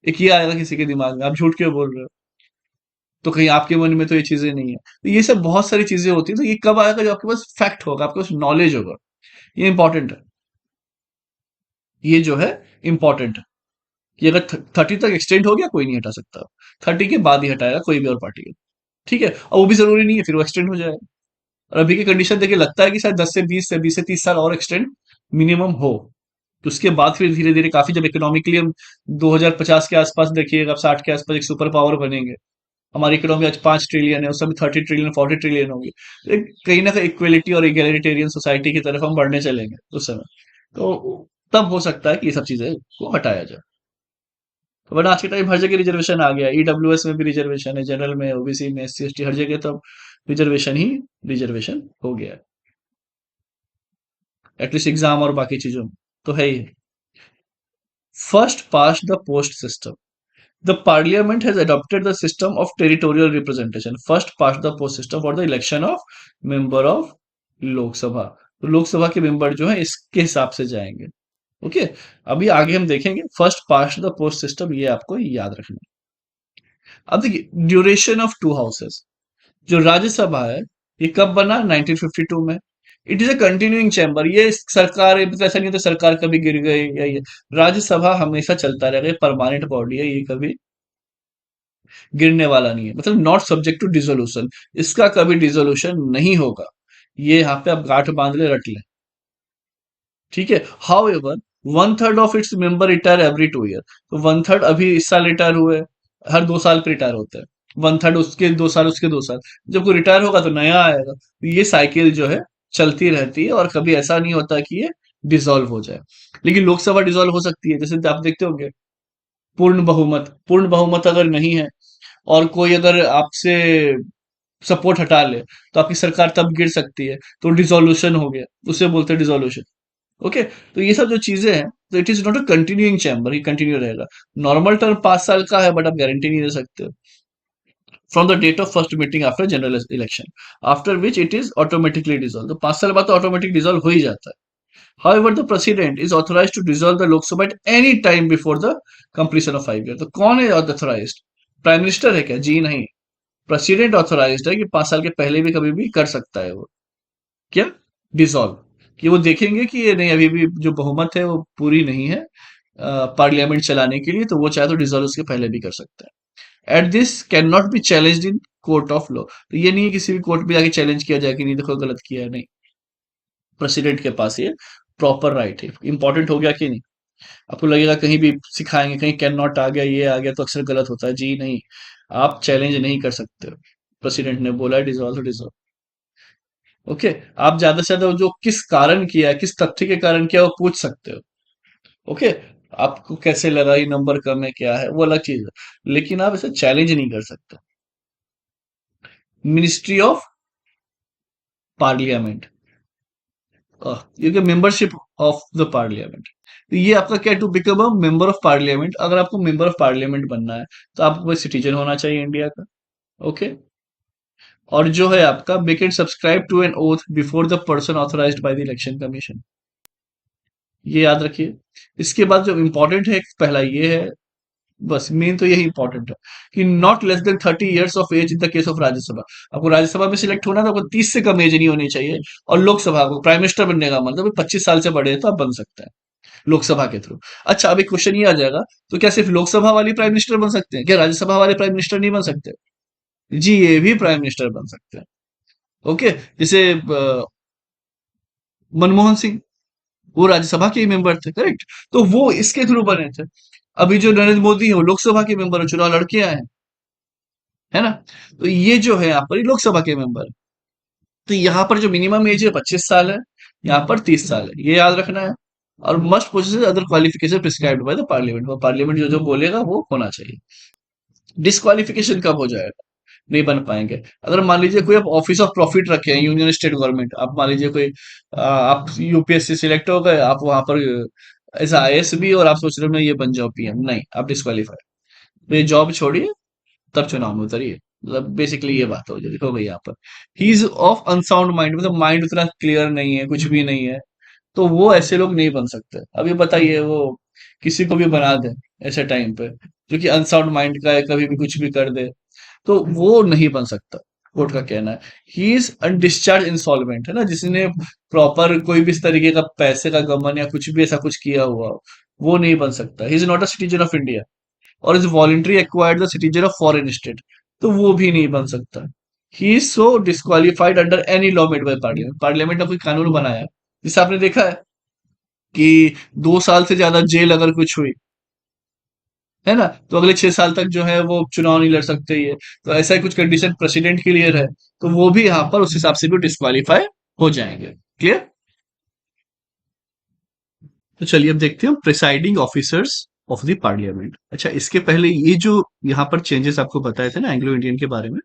एक ये आएगा किसी के दिमाग में, आप झूठ क्यों बोल रहे हो? तो कहीं आपके मन में तो ये चीजें नहीं है। तो ये सब बहुत सारी चीजें होती है। तो ये कब आएगा? जब आपके पास फैक्ट होगा, आपके पास नॉलेज होगा। ये इंपॉर्टेंट है, ये जो है इंपॉर्टेंट है कि अगर 30 तक एक्सटेंड हो गया, कोई नहीं हटा सकता। 30 के बाद ही हटाएगा कोई भी और पार्टी है। ठीक है, और वो भी जरूरी नहीं है फिर वो एक्सटेंड हो जाएगा। और अभी की कंडीशन देखिए, लगता है कि शायद 10 से 20 से 30 साल और एक्सटेंड मिनिमम हो। तो उसके बाद फिर धीरे धीरे काफी, जब इकोनॉमिकली हम 2050 के आसपास देखिएगा, 60 के आसपास एक सुपर पावर बनेंगे। हमारी इकोनॉमी आज 5 ट्रिलियन है, उस समय 30 ट्रिलियन 40 ट्रिलियन होगी। कहीं ना कहीं इक्वेलिटी और इगैलिटेरियन सोसाइटी की तरफ हम बढ़ने चलेंगे उस समय। तो तब हो सकता है कि ये सब चीजें को हटाया जाए। वरना आज के टाइम हर जगह रिजर्वेशन आ गया, ईडब्ल्यूएस में भी रिजर्वेशन है, जनरल में, ओबीसी में, एससी एसटी, हर जगह तो रिजर्वेशन ही रिजर्वेशन हो गया है। एटलीस्ट एग्जाम और बाकी चीजों में तो है ही। First past the post system. The parliament has adopted the system of territorial representation, first past the post system for the election of member of Lok Sabha. तो लोकसभा के मेंबर जो है इसके हिसाब से जाएंगे। ओके, अभी आगे हम देखेंगे first past the post system, ये आपको याद रखना है। अब देखिए ड्यूरेशन ऑफ टू हाउसेस, जो राज्यसभा है ये कब बना, 1952 में। It is a continuing chamber, ये सरकार मतलब ऐसा नहीं होता सरकार कभी गिर गई या ये, राज्यसभा हमेशा चलता रहेगा, ये परमानेंट बॉडी है, ये कभी गिरने वाला नहीं है, मतलब नॉट सब्जेक्ट टू डिसोल्यूशन, इसका कभी डिसोल्यूशन नहीं होगा। ये यहाँ पे आप गांठ बांध ले, रट लें। ठीक है, how ever 1/3 of its member retire every 2 year, तो 1/3 अभी इस साल रिटायर हुए, हर 2 साल पे रिटायर होते हैं, 1/3 उसके 2 साल, उसके 2 साल, जब कोई रिटायर होगा तो नया आएगा, तो ये साइकिल जो है चलती रहती है, और कभी ऐसा नहीं होता कि ये डिसॉल्व हो जाए। लेकिन लोकसभा डिसॉल्व हो सकती है, जैसे आप देखते होंगे पूर्ण बहुमत अगर नहीं है और कोई अगर आपसे सपोर्ट हटा ले तो आपकी सरकार तब गिर सकती है, तो डिसोल्यूशन हो गया, उसे बोलते हैं डिसोल्यूशन। ओके, तो ये सब जो चीजें हैं, तो it is not a continuing chamber, ये कंटिन्यू रहेगा। नॉर्मल टर्म 5 साल का है, बट आप गारंटी नहीं दे सकते। From the date of first meeting after general election, after which it is automatically dissolve, तो 5 साल बाद तो ऑटोमेटिक डिसॉल्व हो ही जाता है। However, the president is authorized to dissolve the Lok Sabha at any time before the completion of 5 years. तो कौन है ऑथराइज्ड? प्राइम मिनिस्टर है क्या? जी नहीं, प्रेसिडेंट ऑथराइज्ड है कि 5 साल के पहले भी कभी भी कर सकता है वो, क्या, डिसॉल्व, कि वो देखेंगे कि ये नहीं, अभी भी जो बहुमत है वो पूरी नहीं है पार्लियामेंट चलाने के लिए, तो वो चाहे तो डिसॉल्व उसके पहले भी कर सकता है। At this can not be challenged in court of law, तो ये नहीं है किसी भी कोर्ट में जाके चैलेंज किया जाए कि नहीं देखो गलत किया है, नहीं, प्रेसिडेंट के पास ये प्रॉपर राइट है। इंपॉर्टेंट हो गया कि नहीं? आपको लगेगा कहीं भी सिखाएंगे, कहीं कैन नॉट आ गया, ये आ गया, तो अक्सर गलत होता है, जी नहीं, आप चैलेंज नहीं कर सकते हो, प्रेसिडेंट ने बोला है डिसॉल्व तो डिसॉल्व। ओके, आप ज्यादा से ज्यादा जो किस कारण किया है, किस तथ्य के कारण किया, वो पूछ सकते हो। ओके, आपको कैसे लगा ये नंबर कम है, क्या है, वो अलग चीज है, लेकिन आप इसे चैलेंज नहीं कर सकते। मिनिस्ट्री ऑफ पार्लियामेंट, ये मेंबरशिप ऑफ द पार्लियामेंट, तो ये आपका क्या, to become a member of parliament, अगर आपको मेंबर ऑफ पार्लियामेंट बनना है तो आपको सिटीजन होना चाहिए इंडिया का। ओके, और जो है आपका we can subscribe to an oath before the person authorised by the election commission, ये याद रखिए। इसके बाद जो इंपॉर्टेंट है पहला ये है, बस मेन तो यही इंपॉर्टेंट है कि not less than 30 years of age in the case of Rajya Sabha, आपको राज्यसभा में सिलेक्ट होना है तो आपको 30 से कम एज नहीं होनी चाहिए, और लोकसभा को प्राइम मिनिस्टर बनने का मतलब 25 साल से बड़े हैं तो आप बन सकते हैं लोकसभा के थ्रू। अच्छा, अभी क्वेश्चन ये आ जाएगा, तो क्या सिर्फ लोकसभा वाली प्राइम मिनिस्टर बन सकते हैं, क्या राज्यसभा वाले प्राइम मिनिस्टर नहीं बन सकते? जी, ये भी प्राइम मिनिस्टर बन सकते हैं। ओके, जैसे मनमोहन सिंह, वो राज्यसभा के ही मेंबर थे, करेक्ट, तो वो इसके थ्रू बने थे। अभी जो नरेंद्र मोदी है वो लोकसभा के मेंबर है, चुनाव लड़के आए हैं, है ना? तो ये जो है यहाँ पर ये लोकसभा के मेंबर है। तो यहाँ पर जो मिनिमम एज है 25 साल है, यहाँ पर 30 साल है, ये याद रखना है। और must possess other qualification prescribed by the parliament, वो पार्लियामेंट जो जो बोलेगा वो होना चाहिए। डिस्क्वालिफिकेशन कब हो जाएगा, नहीं बन पाएंगे, अगर मान लीजिए कोई आप ऑफिस ऑफ प्रॉफिट रखे हैं, यूनियन स्टेट गवर्नमेंट, आप मान लीजिए कोई आप यूपीएससी सिलेक्ट हो गए, आप वहां पर एज आईएएस भी, और आप सोच रहे हो मैं ये बन जाऊं पीएम, नहीं, आप डिस्क्वालीफाई, तो ये जॉब छोड़िए, तब चुनाव में उतरिए, मतलब बेसिकली ये बात हो जाए। देखो भाई यहाँ पर he is of unsound mind, मतलब माइंड उतना क्लियर नहीं है, कुछ भी नहीं है, तो वो ऐसे लोग नहीं बन सकते। अभी बताइए वो किसी को भी बना दे ऐसे टाइम पे, जो कि अनसाउंड माइंड का है, कभी भी कुछ भी कर दे, तो वो नहीं बन सकता। कोर्ट का कहना है ही इज अनडिस्चार्ज इंसॉल्वेंट, है ना, जिसने प्रॉपर कोई भी इस तरीके का पैसे का गमन या कुछ भी ऐसा कुछ किया हुआ हो, वो नहीं बन सकता। He is not a citizen of India, और is voluntary acquired the citizen of foreign state, तो वो भी नहीं बन सकता। He is so disqualified under any law made by parliament, parliament ने कोई कानून बनाया जिसे आपने देखा है कि 2 साल से ज्यादा जेल अगर कुछ हुई, है ना, तो अगले 6 साल तक जो है वो चुनाव नहीं लड़ सकते, ये तो ऐसा ही कुछ कंडीशन प्रेसिडेंट के लिए है, तो वो भी यहाँ पर उस हिसाब से भी डिस्क्वालीफाई हो जाएंगे। क्लियर? तो चलिए अब देखते हैं presiding officers of the parliament. अच्छा, इसके पहले ये जो यहाँ पर चेंजेस आपको बताए थे ना एंग्लो इंडियन के बारे में,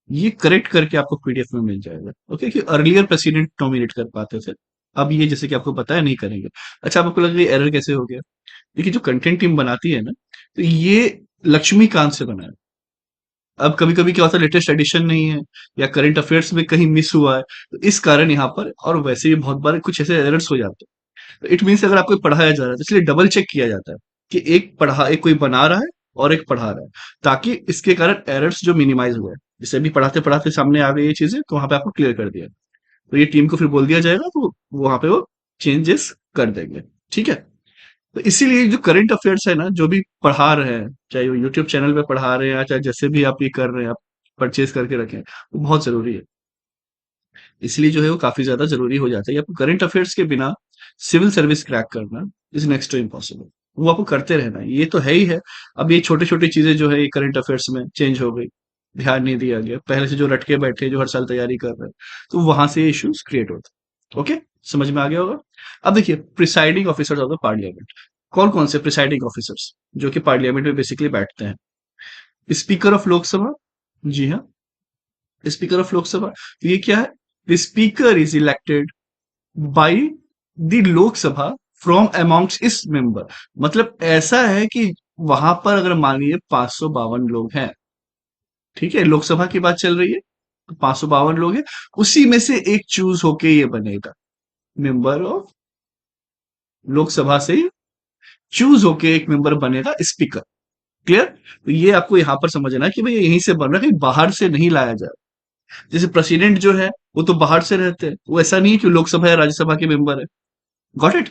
ये करेक्ट करके आपको पीडीएफ में मिल जाएगा। ओके, कि अर्लियर प्रेसिडेंट नॉमिनेट कर पाते थे, अब ये जैसे कि आपको पता है नहीं करेंगे। अच्छा, अब आपको लग रहा है एरर कैसे हो गया? देखिए जो कंटेंट टीम बनाती है ना, तो ये लक्ष्मीकांत से बना है। अब कभी-कभी क्या होता है, लेटेस्ट एडिशन नहीं है या करंट अफेयर्स में कहीं मिस हुआ है, तो इस कारण यहाँ पर, और वैसे भी बहुत बार कुछ ऐसे एरर्स हो जाते हैं। तो इट मीन्स अगर आपको पढ़ाया जा रहा है तो इसलिए डबल चेक किया जाता है कि एक कोई बना रहा है और एक पढ़ा रहा है, ताकि इसके कारण एरर्स जो मिनिमाइज हुए। जैसे अभी पढ़ाते-पढ़ाते सामने आ गई ये चीज़ें, तो वहाँ पे आपको क्लियर कर दिया। तो ये टीम को फिर बोल दिया जाएगा, तो वहाँ पे वो चेंजेस कर देंगे। ठीक है? तो इसीलिए जो करंट अफेयर्स है ना, जो भी पढ़ा रहे हैं, चाहे वो यूट्यूब चैनल पे पढ़ा रहे हैं या चाहे जैसे भी आप ये कर रहे हैं, आप परचेज करके रखें, वो बहुत जरूरी है। इसलिए जो है वो काफी ज्यादा जरूरी हो जाता है। आपको करंट अफेयर्स के बिना सिविल सर्विस क्रैक करना इज नेक्स्ट टू इम्पॉसिबल। वो आपको करते रहना है, ये तो है ही है। अब ये छोटी छोटी चीजें जो है ये करंट अफेयर्स में चेंज हो गई, ध्यान नहीं दिया गया, पहले से जो रटके बैठे जो हर साल तैयारी कर रहे हैं, तो वहां से ये इश्यूज क्रिएट होते हैं। ओके, समझ में आ गया होगा। अब देखिए, presiding officers of the parliament, कौन कौन से प्रिसाइडिंग ऑफिसर्स जो कि पार्लियामेंट में बेसिकली बैठते हैं? स्पीकर ऑफ लोकसभा, जी हाँ, स्पीकर ऑफ लोकसभा। तो ये क्या है? The speaker is elected by the Lok Sabha from amongst इस मेंबर। मतलब ऐसा है कि वहां पर अगर मानिए 552 लोग हैं, ठीक है, लोकसभा की बात चल रही है, तो 552 लोग हैं, उसी में से एक चूज होके ये बनेगा मेंबर ऑफ लोकसभा से, चूज होके एक मेंबर बनेगा स्पीकर। क्लियर? तो ये आपको यहां पर समझना है कि भाई यहीं से बन रहा है, कहीं बाहर से नहीं लाया जा रहा। जैसे प्रेसिडेंट जो है वो तो बाहर से रहते हैं, वो ऐसा नहीं है कि लोकसभा या राज्यसभा के मेंबर है। Got it?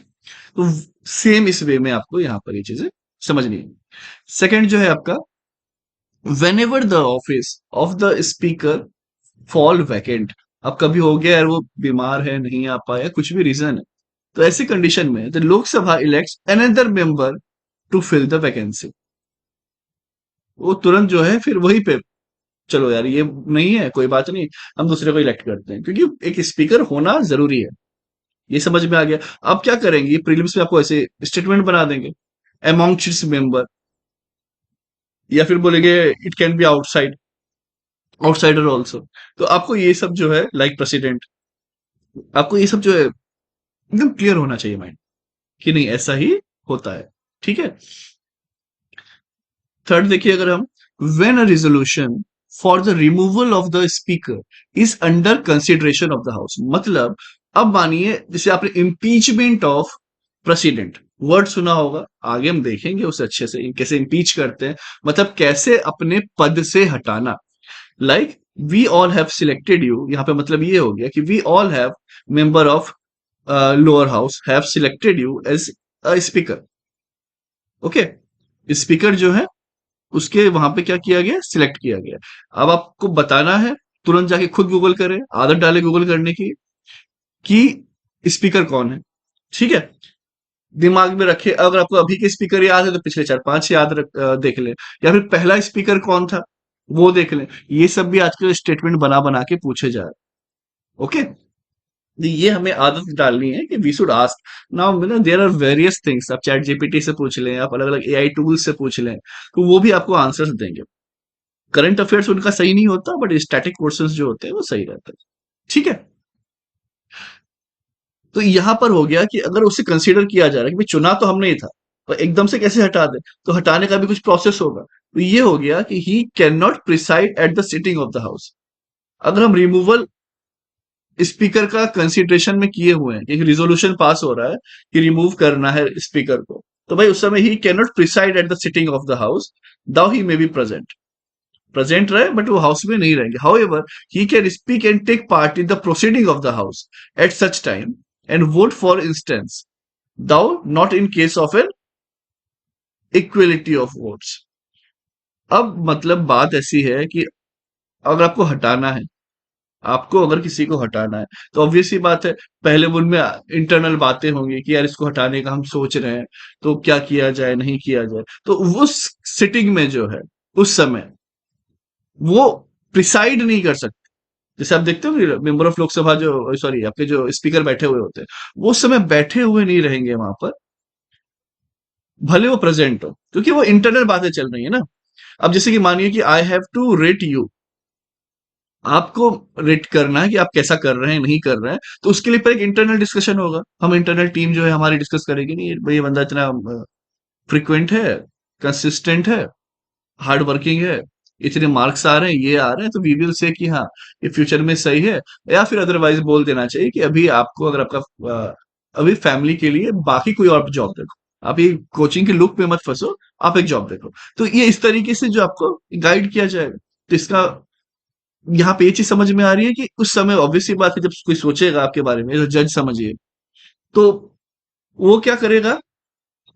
तो सेम इस वे में आपको यहां पर ये चीजें समझनी है। सेकंड जो है आपका, when ever the office of the speaker fall vacant. अब कभी हो गया यार वो बीमार है, नहीं आ पाया, कुछ भी रीजन है, तो ऐसी कंडीशन में the Lok Sabha elects another member to fill the vacancy. वो तुरंत जो है फिर वही पे, चलो यार ये नहीं है, कोई बात नहीं, हम दूसरे को इलेक्ट करते हैं, क्योंकि एक स्पीकर होना जरूरी है। ये समझ में आ गया। अब क्या करेंगे, प्रीलिम्स में आपको ऐसे स्टेटमेंट बना देंगे, अमॉन्ग मेंबर, या फिर बोलेंगे it can B outside, outsider also. तो आपको ये सब जो है लाइक प्रेसिडेंट, आपको ये सब जो है एकदम क्लियर होना चाहिए माइंड, कि नहीं ऐसा ही होता है। ठीक है? थर्ड देखिए, अगर हम, when a resolution for the removal of the speaker is under consideration of the house. मतलब अब मानिए जैसे आपने इम्पीचमेंट ऑफ प्रेसिडेंट वर्ड सुना होगा, आगे हम देखेंगे उसे अच्छे से कैसे इम्पीच करते हैं, मतलब कैसे अपने पद से हटाना। Like we all have selected you, यहाँ पे मतलब ये हो गया कि we all have member of lower house have selected you as a speaker. Okay, speaker जो है उसके वहां पे क्या किया गया, सिलेक्ट किया गया। अब आपको बताना है, तुरंत जाके खुद गूगल करें, आदत डाले गूगल करने की, कि स्पीकर कौन है। ठीक है? दिमाग में रखे, अगर आपको अभी के स्पीकर याद है तो पिछले 4-5 देख लें, या फिर पहला स्पीकर कौन था वो देख लें। ये सब भी आजकल स्टेटमेंट बना बना के पूछे जा रहे हैं। ओके, तो ये हमें आदत डालनी है कि we should ask. Now there are various things, आप चैट जीपीटी से पूछ लें, आप अलग अलग एआई टूल्स से पूछ लें, तो वो भी आपको आंसर्स देंगे। करंट अफेयर्स उनका सही नहीं होता, बट स्टैटिक क्वेश्चंस जो होते हैं वो सही रहते हैं। ठीक है? तो यहां पर हो गया कि अगर उसे कंसीडर किया जा रहा है कि भाई चुना तो हमने ही था, तो एकदम से कैसे हटा दे, तो हटाने का भी कुछ प्रोसेस होगा। तो ये हो गया कि ही can not preside at the sitting of the house. अगर हम रिमूवल स्पीकर का कंसिडरेशन में किए हुए हैं, एक रिजोल्यूशन पास हो रहा है कि रिमूव करना है स्पीकर को, तो भाई उस समय he can not preside at the sitting of the house, though he may be present, present रहे बट वो हाउस में नहीं रहेंगे। However he can speak and take part in the proceeding of the house at such time and vote for instance, though not in case of an equality of votes. अब मतलब बात ऐसी है कि अगर आपको हटाना है, आपको अगर किसी को हटाना है, तो ऑब्वियस सी बात है, पहले उनमें इंटरनल बातें होंगी कि यार इसको हटाने का हम सोच रहे हैं, तो क्या किया जाए नहीं किया जाए। तो उस सिटिंग में जो है, उस समय वो प्रिसाइड नहीं कर सकते। जैसे आप देखते हो मेंबर ऑफ लोकसभा जो, सॉरी आपके जो स्पीकर बैठे हुए होते हैं, वो उस समय बैठे हुए नहीं रहेंगे वहां पर, भले वो प्रेजेंट हो, क्योंकि वो इंटरनल बातें चल रही है ना। अब जैसे कि मानिए कि I have to rate you, आपको रेट करना है कि आप कैसा कर रहे हैं नहीं कर रहे हैं, तो उसके लिए पर एक इंटरनल डिस्कशन होगा, हम इंटरनल टीम जो है हमारी डिस्कस करेगी, नहीं भाई ये बंदा इतना फ्रिक्वेंट है, कंसिस्टेंट है, हार्ड वर्किंग है, इतने मार्क्स आ रहे हैं, ये आ रहे हैं, तो वी विल से कि हाँ ये फ्यूचर में सही है। या फिर अदरवाइज बोल देना चाहिए कि अभी आपको अगर आपका अभी फैमिली के लिए बाकी कोई और जॉब देखो, आप ये कोचिंग के लुक पे मत फंसो, आप एक जॉब देखो। तो ये इस तरीके से जो आपको गाइड किया जाएगा। तो इसका यहाँ पे ये चीज समझ में आ रही है कि उस समय ऑब्वियसली बात है, जब कोई सोचेगा आपके बारे में, जज समझिए, तो वो क्या करेगा,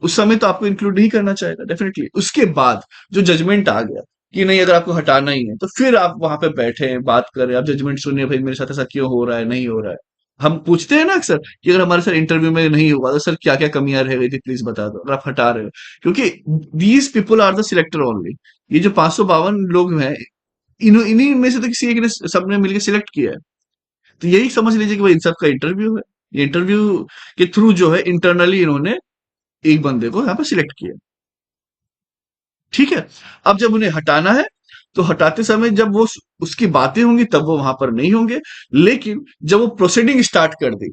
उस समय तो आपको इंक्लूड नहीं करना चाहेगा डेफिनेटली। उसके बाद जो जजमेंट आ गया कि नहीं अगर आपको हटाना ही है, तो फिर आप वहां पे बैठे बात करें, आप जजमेंट सुनिए, भाई मेरे साथ ऐसा क्यों हो रहा है, नहीं हो रहा है। हम पूछते हैं ना अक्सर कि अगर हमारे सर इंटरव्यू में नहीं हुआ तो सर क्या क्या कमियां रह गई थी, प्लीज बता दो, अगर आप हटा रहे हो। क्योंकि these people are the selector only. ये जो 552 लोग हैं, इन्हीं में से तो किसी एक ने, सबने मिलकर सिलेक्ट किया है। तो यही समझ लीजिए कि भाई इन सबका इंटरव्यू है। ये इंटरव्यू के थ्रू जो है इंटरनली इन्होंने एक बंदे को यहाँ पे सिलेक्ट किया। ठीक है। अब जब उन्हें हटाना है, तो हटाते समय जब वो उसकी बातें होंगी तब वो वहां पर नहीं होंगे। लेकिन जब वो प्रोसीडिंग स्टार्ट कर दी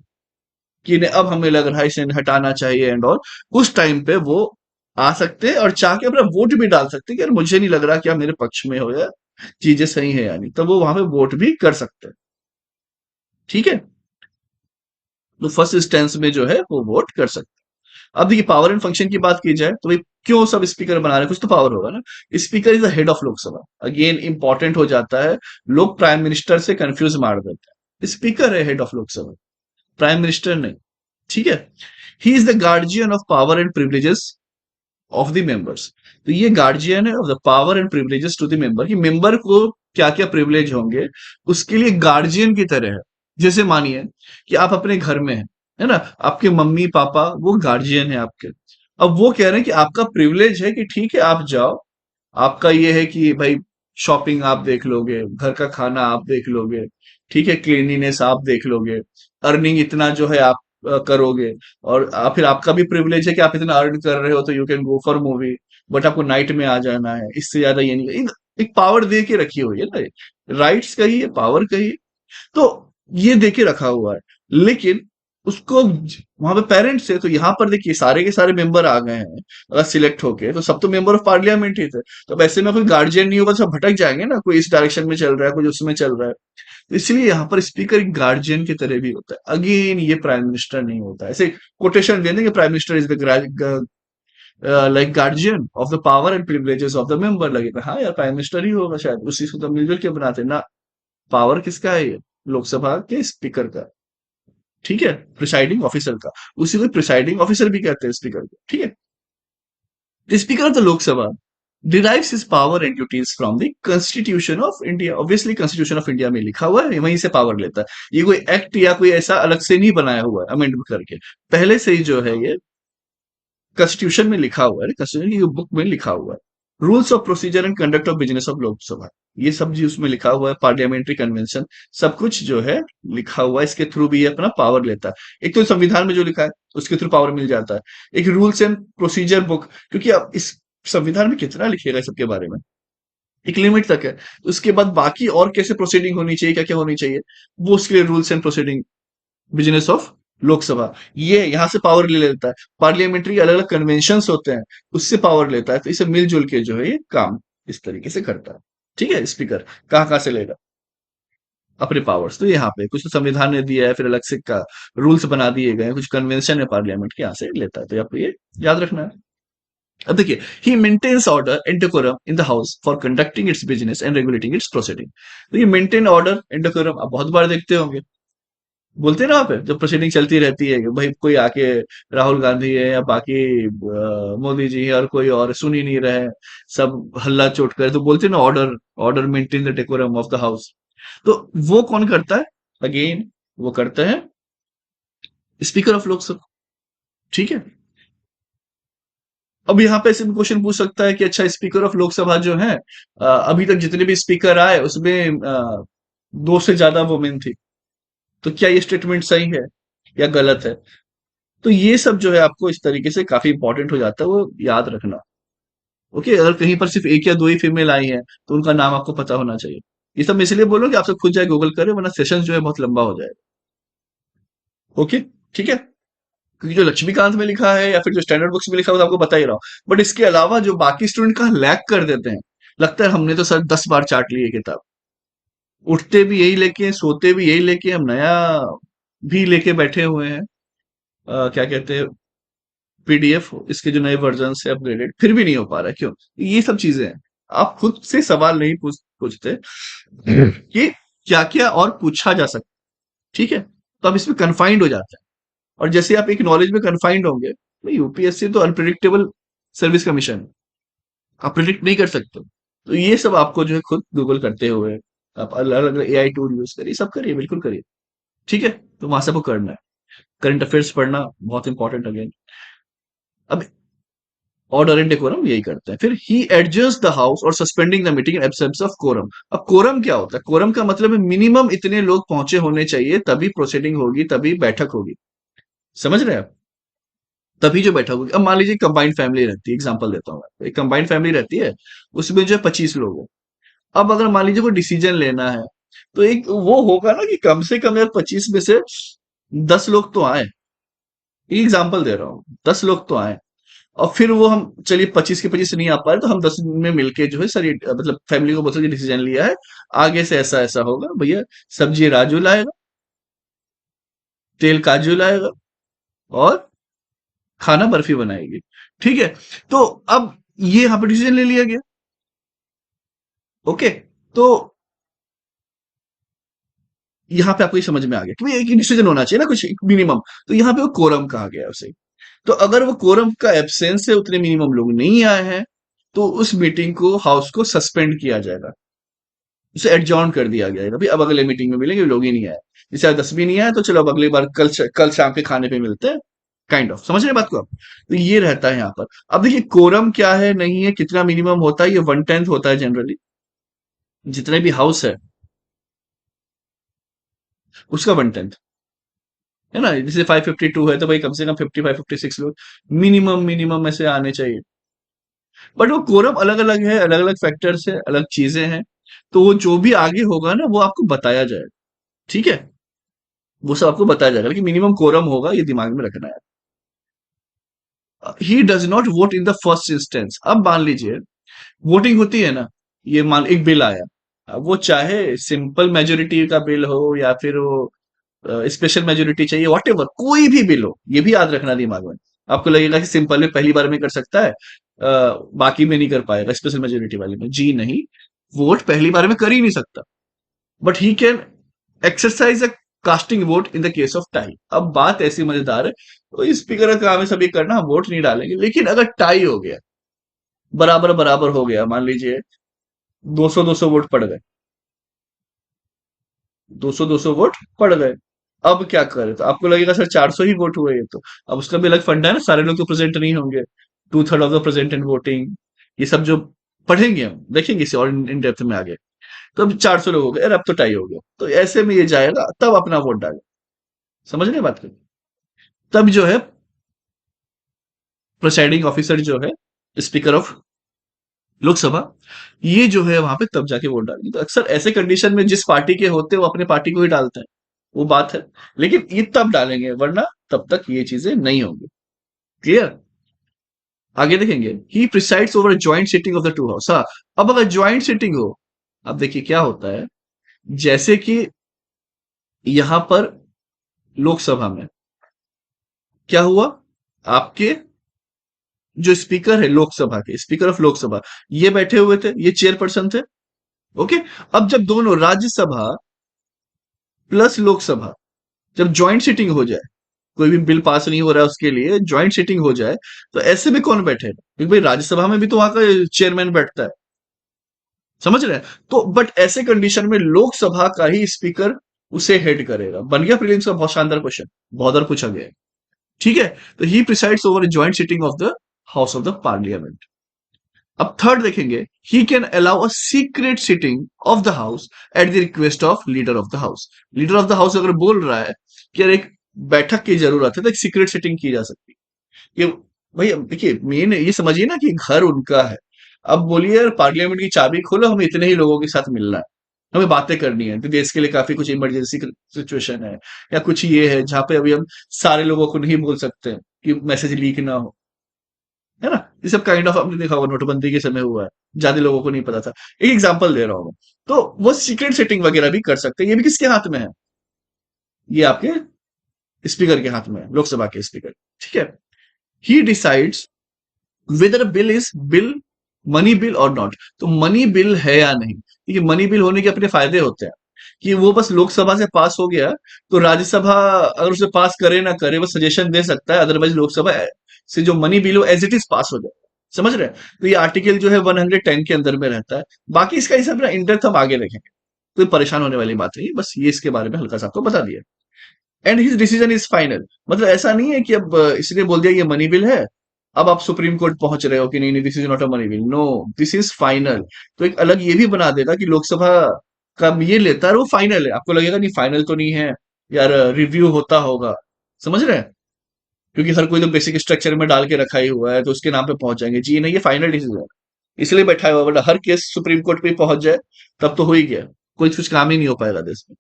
कि नहीं अब हमें लग रहा है इसे हटाना चाहिए एंड ऑल, उस टाइम पे वो आ सकते हैं और चाह के अपना वोट भी डाल सकते हैं कि यार मुझे नहीं लग रहा कि आप मेरे पक्ष में हो या चीजें सही है, यानी तब वो वहां पे वोट भी कर सकते हैं। ठीक है। तो फर्स्ट इंस्टेंस में जो है वो वोट कर सकते हैं। अब देखिए पावर एंड फंक्शन की बात की जाए तो भाई क्यों सब स्पीकर बना रहे हैं, कुछ तो पावर होगा ना। Speaker is the head of Lok Sabha, again important हो जाता है। लोग प्राइम मिनिस्टर से कंफ्यूज मार देते हैं, स्पीकर है head of Lok Sabha, prime minister नहीं। ठीक है। He is the guardian of power and privileges of the members. तो ये गार्जियन है of the power and privileges to the member, कि मेंबर को क्या क्या प्रिविलेज होंगे, उसके लिए गार्जियन की तरह है। जैसे मानिए कि आप अपने घर में हैं, है ना, आपके मम्मी पापा वो गार्जियन है आपके। अब वो कह रहे हैं कि आपका प्रिविलेज है कि ठीक है आप जाओ, आपका ये है कि भाई शॉपिंग आप देख लोगे, घर का खाना आप देख लोगे, ठीक है, क्लीनिनेस आप देख लोगे, अर्निंग इतना जो है आप करोगे। और फिर आपका भी प्रिविलेज है कि आप इतना अर्न कर रहे हो तो you can go for movie, but आपको नाइट में आ जाना है, इससे ज्यादा ये नहीं। एक पावर दे के रखी हुई है ना, राइट्स कहिए पावर कहिए, तो ये देके रखा हुआ है। लेकिन उसको वहां पे पेरेंट्स है, तो यहाँ पर देखिए सारे के सारे मेंबर आ गए हैं अगर सिलेक्ट होके, तो सब तो मेंबर ऑफ पार्लियामेंट ही थे। तो अब ऐसे में कोई गार्जियन नहीं होगा तो सब भटक जाएंगे ना, कोई इस डायरेक्शन में चल रहा है, कोई उसमें चल रहा है। तो इसलिए यहाँ पर स्पीकर एक गार्जियन की तरह भी होता है। अगेन ये प्राइम मिनिस्टर नहीं होता, ऐसे कोटेशन दे देंगे prime minister is the like guardian of the power and privileges of the member, लगेगा हाँ यार प्राइम मिनिस्टर ही होगा शायद, उसी को तो मिलजुल के बनाते ना। पावर किसका है ये, लोकसभा के स्पीकर का। ठीक है, प्रिसाइडिंग ऑफिसर का। उसी को प्रिसाइडिंग ऑफिसर भी कहते हैं स्पीकर को। ठीक है। The speaker of the Lok Sabha derives his power and duties from the Constitution of India। Obviously Constitution of India में लिखा हुआ है, वहीं से पावर लेता है। ये कोई एक्ट या कोई ऐसा अलग से नहीं बनाया हुआ है अमेंड करके, पहले से ही जो है ये कॉन्स्टिट्यूशन में लिखा हुआ है, कॉन्स्टिट्यूशन की बुक में लिखा हुआ है। Rules of procedure and conduct of business of Lok Sabha, ये सब जी उसमें लिखा हुआ है। पार्लियामेंट्री कन्वेंशन, सब कुछ जो है लिखा हुआ है। इसके थ्रू भी ये अपना पावर लेता है। एक तो संविधान में जो लिखा है उसके थ्रू पावर मिल जाता है। एक रूल्स एंड प्रोसीजर बुक, क्योंकि अब इस संविधान में कितना लिखेगा सबके बारे में, एक लिमिट तक है। तो उसके बाद बाकी और कैसे प्रोसीडिंग होनी चाहिए, क्या क्या होनी चाहिए, वो उसके लिए rules and proceeding, business of Lok Sabha, ये यहां से पावर ले लेता है। पार्लियामेंट्री अलग अलग कन्वेंशन होते हैं, उससे पावर लेता है। तो इसे मिलजुल के जो है ये काम इस तरीके से करता है। ठीक है। स्पीकर कहाँ कहाँ से लेगा अपने पावर्स, तो यहाँ पे कुछ तो संविधान ने दिया है, फिर अलग से का रूल्स बना दिए गए हैं, कुछ कन्वेंशन है पार्लियामेंट के, यहाँ से लेता है। तो आपको ये याद रखना है। अब देखिए, he maintains order and decorum in the house for conducting its business and regulating its proceeding. तो ये मेंटेन ऑर्डर एंड डेकोरम आप बहुत बार देखते होंगे, बोलते हैं ना वहाँ पे जब प्रोसीडिंग चलती रहती है कि भाई कोई आके, राहुल गांधी है या बाकी मोदी जी है और कोई और सुन ही नहीं रहे, सब हल्ला चोट करे, तो बोलते हैं ना order, order maintain the decorum of the house. तो वो कौन करता है, अगेन वो करता है स्पीकर ऑफ लोकसभा। ठीक है। अब यहाँ पे ऐसे क्वेश्चन पूछ सकता है कि अच्छा स्पीकर ऑफ लोकसभा जो है, अभी तक जितने भी स्पीकर आए उसमें दो से ज्यादा वुमेन थी, तो क्या ये स्टेटमेंट सही है या गलत है। तो ये सब जो है आपको इस तरीके से काफी इंपॉर्टेंट हो जाता है, वो याद रखना। ओके, अगर कहीं पर सिर्फ एक या दो ही फीमेल आई हैं तो उनका नाम आपको पता होना चाहिए। ये सब मैं इसलिए बोल रहा हूँ कि आप सब खुद जाए गूगल करें, वरना सेशन जो है बहुत लंबा हो जाएगा। ओके। ठीक है। क्योंकि जो लक्ष्मीकांत में लिखा है या फिर जो स्टैंडर्ड बुक्स में लिखा है वो तो आपको बता ही रहा हूँ, बट इसके अलावा जो बाकी स्टूडेंट का लैक कर देते हैं, लगता है हमने तो सर 10 बार चाट ली है किताब। उठते भी यही लेके, सोते भी यही लेके, हम नया भी लेके बैठे हुए हैं। क्या कहते हैं, पीडीएफ, इसके जो नए वर्जन है अपग्रेडेड, फिर भी नहीं हो पा रहा है, क्यों? ये सब चीजें हैं। आप खुद से सवाल नहीं पूछते कि क्या क्या और पूछा जा सकता है, ठीक है? तो आप इसमें कन्फाइंड हो जाते हैं। और जैसे आप एक नॉलेज में कन्फाइंड होंगे, भाई यूपीएससी तो अनप्रिडिक्टेबल सर्विस कमीशन है, आप प्रिडिक्ट नहीं कर सकते। तो ये सब आपको जो है खुद गूगल करते हुए, आप अलग अलग एआई टूल यूज करिए, सब करिए, बिल्कुल करिए, ठीक है? तो वहां से आपको करना है। करंट अफेयर्स पढ़ना बहुत इंपॉर्टेंट अगेन। अब ऑर्डर एंड डेकोरम यही करते हैं। फिर ही एडजस्ट द हाउस और suspending the meeting in absence of quorum. अब कोरम क्या होता है? कोरम का मतलब है मिनिमम इतने लोग पहुंचे होने चाहिए, तभी प्रोसीडिंग होगी, तभी बैठक होगी। समझ रहे हैं आप? तभी जो बैठक होगी। अब मान लीजिए कंबाइंड फैमिली रहती है, एग्जांपल देता हूँ मैं, एक कंबाइंड फैमिली रहती है, उसमें जो है 25 लोग हैं। अब अगर मान लीजिए कोई डिसीजन लेना है, तो एक वो होगा ना कि कम से कम यार 25 में से 10 लोग तो आए। एग्जाम्पल दे रहा हूँ, 10 लोग तो आए। और फिर वो हम चलिए 25 के 25 नहीं आ पा रहे, तो हम 10 में मिलके जो है सर, ये मतलब फैमिली को बोलते डिसीजन लिया है, आगे से ऐसा ऐसा होगा भैया। सब्जी राजू लाएगा, तेल काजू लाएगा, और खाना बर्फी बनाएगी, ठीक है? तो अब ये यहाँ पे डिसीजन ले लिया गया। ओके, तो यहाँ पे आपको ये समझ में आ गया कि भाई एक डिसीजन होना चाहिए ना, कुछ मिनिमम। तो यहाँ पे वो कोरम कहा गया है उसे। तो अगर वो कोरम का एब्सेंस है, उतने मिनिमम लोग नहीं आए हैं, तो उस मीटिंग को, हाउस को सस्पेंड किया जाएगा, उसे एडजॉर्न कर दिया गया है। अभी अब अगले मीटिंग में मिलेंगे, लोग ही नहीं आए। जैसे आज 10 भी नहीं आए, तो चलो अब अगली बार कल शाम के खाने पे मिलते हैं। काइंड ऑफ समझ रहे हैं बात को आप? तो ये रहता है यहाँ पर। अब देखिए कोरम क्या है, नहीं है, कितना मिनिमम होता है, ये 1/10 होता है जनरली, जितने भी हाउस है उसका 1/10, है ना? जैसे 552 है, तो भाई कम से कम 55-56 लोग मिनिमम मिनिमम ऐसे आने चाहिए। बट वो कोरम अलग अलग है, अलग अलग फैक्टर्स है, अलग चीजें हैं। तो वो जो भी आगे होगा ना, वो आपको बताया जाएगा, ठीक है? वो सब आपको बताया जाएगा, लेकिन मिनिमम कोरम होगा, ये दिमाग में रखना है। He does not vote in the first instance. अब मान लीजिए वोटिंग होती है ना, ये मान एक बिल आया, अब वो चाहे सिंपल मेजोरिटी का बिल हो, या फिर वो स्पेशल मेजोरिटी चाहिए, वॉट एवर, कोई भी बिल हो, ये भी याद रखना दिमाग में। आपको लगेगा कि सिंपल में पहली बार में कर सकता है, बाकी में नहीं कर पाएगा, स्पेशल मेजोरिटी वाले में, जी नहीं। वोट पहली बार में कर ही नहीं सकता, but he can exercise a casting vote in the case of tie. अब बात ऐसी मजेदार है, तो स्पीकर का काम है सभी करना, हम वोट नहीं डालेंगे, लेकिन अगर टाई हो गया, बराबर बराबर हो गया, मान लीजिए 200-200 वोट पड़ गए, 200-200 वोट पड़ गए, अब क्या करें? तो आपको लगेगा सर 400 ही वोट हुए, ये तो अब उसका भी अलग फंडा है ना, सारे लोग तो प्रेजेंट नहीं होंगे, 2/3 of the present in voting, ये सब जो पढ़ेंगे हम, देखेंगे इसे और इन डेप्थ में आगे। तो अब 400 लोग हो गए, अरे अब तो टाई हो गया, तो ऐसे में ये जाएगा, तब अपना वोट डाले। समझ रहे हैं बात को? तब जो है प्रिसाइडिंग ऑफिसर जो है, स्पीकर ऑफ लोकसभा, ये जो है वहां पे तब जाके वोट डालेंगे। तो अक्सर ऐसे कंडीशन में जिस पार्टी के होते हैं वो अपने पार्टी को ही डालते हैं, वो बात है। लेकिन ये तब डालेंगे, वरना तब तक ये चीजें नहीं होंगी। क्लियर? आगे देखेंगे, he presides over joint sitting of the two house. हाँ, अब अगर ज्वाइंट सिटिंग हो, अब देखिए क्या होता है, जैसे कि यहां पर लोकसभा में क्या हुआ, आपके जो स्पीकर है लोकसभा के, स्पीकर ऑफ लोकसभा, ये बैठे हुए थे, ये चेयरपर्सन थे। ओके, अब जब दोनों राज्यसभा प्लस लोकसभा, जब ज्वाइंट सिटिंग हो जाए, कोई भी बिल पास नहीं हो रहा है उसके लिए ज्वाइंट सिटिंग हो जाए, तो ऐसे में कौन बैठेगा? क्योंकि भाई राज्यसभा में भी तो वहां का चेयरमैन बैठता है। समझ रहे हैं? तो बट ऐसे कंडीशन में लोकसभा का ही स्पीकर उसे हेड करेगा। बन गया प्रीलिम्स का बहुत शानदार क्वेश्चन, बहुत बार पूछा गया है, ठीक है? तो he presides over joint sitting of the house of the parliament. अब थर्ड देखेंगे, he can allow a secret sitting of the house at the request of leader of the house. Leader of the house अगर बोल रहा है कि यार एक बैठक की जरूरत है, तो एक सीक्रेट सिटिंग की जा सकती है। ये भाई देखिए, मेन ये समझिए ना कि घर उनका है। अब बोलिए यार पार्लियामेंट की चाबी खोलो, हमें इतने ही लोगों के साथ मिलना है, हमें बातें करनी है, तो देश के लिए काफी कुछ इमरजेंसी सिचुएशन है, या कुछ ये है जहां पे अभी हम सारे लोगों को नहीं बोल सकते कि मैसेज लीक ना हो, है ना? ये सब काइंड ऑफ आपने देखा होगा, नोटबंदी के समय हुआ है, ज्यादा लोगों को नहीं पता था। एक एग्जांपल दे रहा हूं मैं। तो वो सीक्रेट सेटिंग वगैरह भी कर सकते हैं। ये भी किसके हाथ में है? ये आपके स्पीकर के हाथ में है, लोकसभा के स्पीकर। ठीक है। He decides whether bill is bill, money bill और नॉट। तो मनी बिल है या नहीं, क्योंकि मनी बिल होने के अपने फायदे होते हैं कि वो बस लोकसभा से पास हो गया तो राज्यसभा अगर उसे पास करे ना करे वो सजेशन दे सकता है, अदरवाइज लोकसभा से जो मनी बिल हो एज इट इज पास हो जाए। समझ रहे हैं? तो ये आर्टिकल जो है 110 के अंदर में रहता है। बाकी इसका हिसाब ना इन डेप्थ हम आगे देखेंगे, कोई परेशान होने वाली बात नहीं, बस ये इसके बारे में हल्का सा आपको बता दिया। And his decision is final. मतलब ऐसा नहीं है कि अब इसने बोल दिया ये मनी बिल है, अब आप सुप्रीम कोर्ट पहुंच रहे हो कि नहीं नहीं this is not a money bill, no, this is final. तो एक अलग ये भी बना देगा कि लोकसभा का ये लेता है और वो फाइनल है। आपको लगेगा नहीं फाइनल तो नहीं है यार, रिव्यू होता होगा। समझ रहे हैं? क्योंकि हर कोई तो बेसिक स्ट्रक्चर में डाल के रखा ही हुआ है तो उसके नाम पे पहुंच जाएंगे, जी नहीं ये फाइनल डिसीजन है, इसलिए बैठा हुआ, वरना हर केस सुप्रीम कोर्ट पे पहुंच जाए तब तो हो ही गया, कोई कुछ काम ही नहीं हो पाएगा देश में।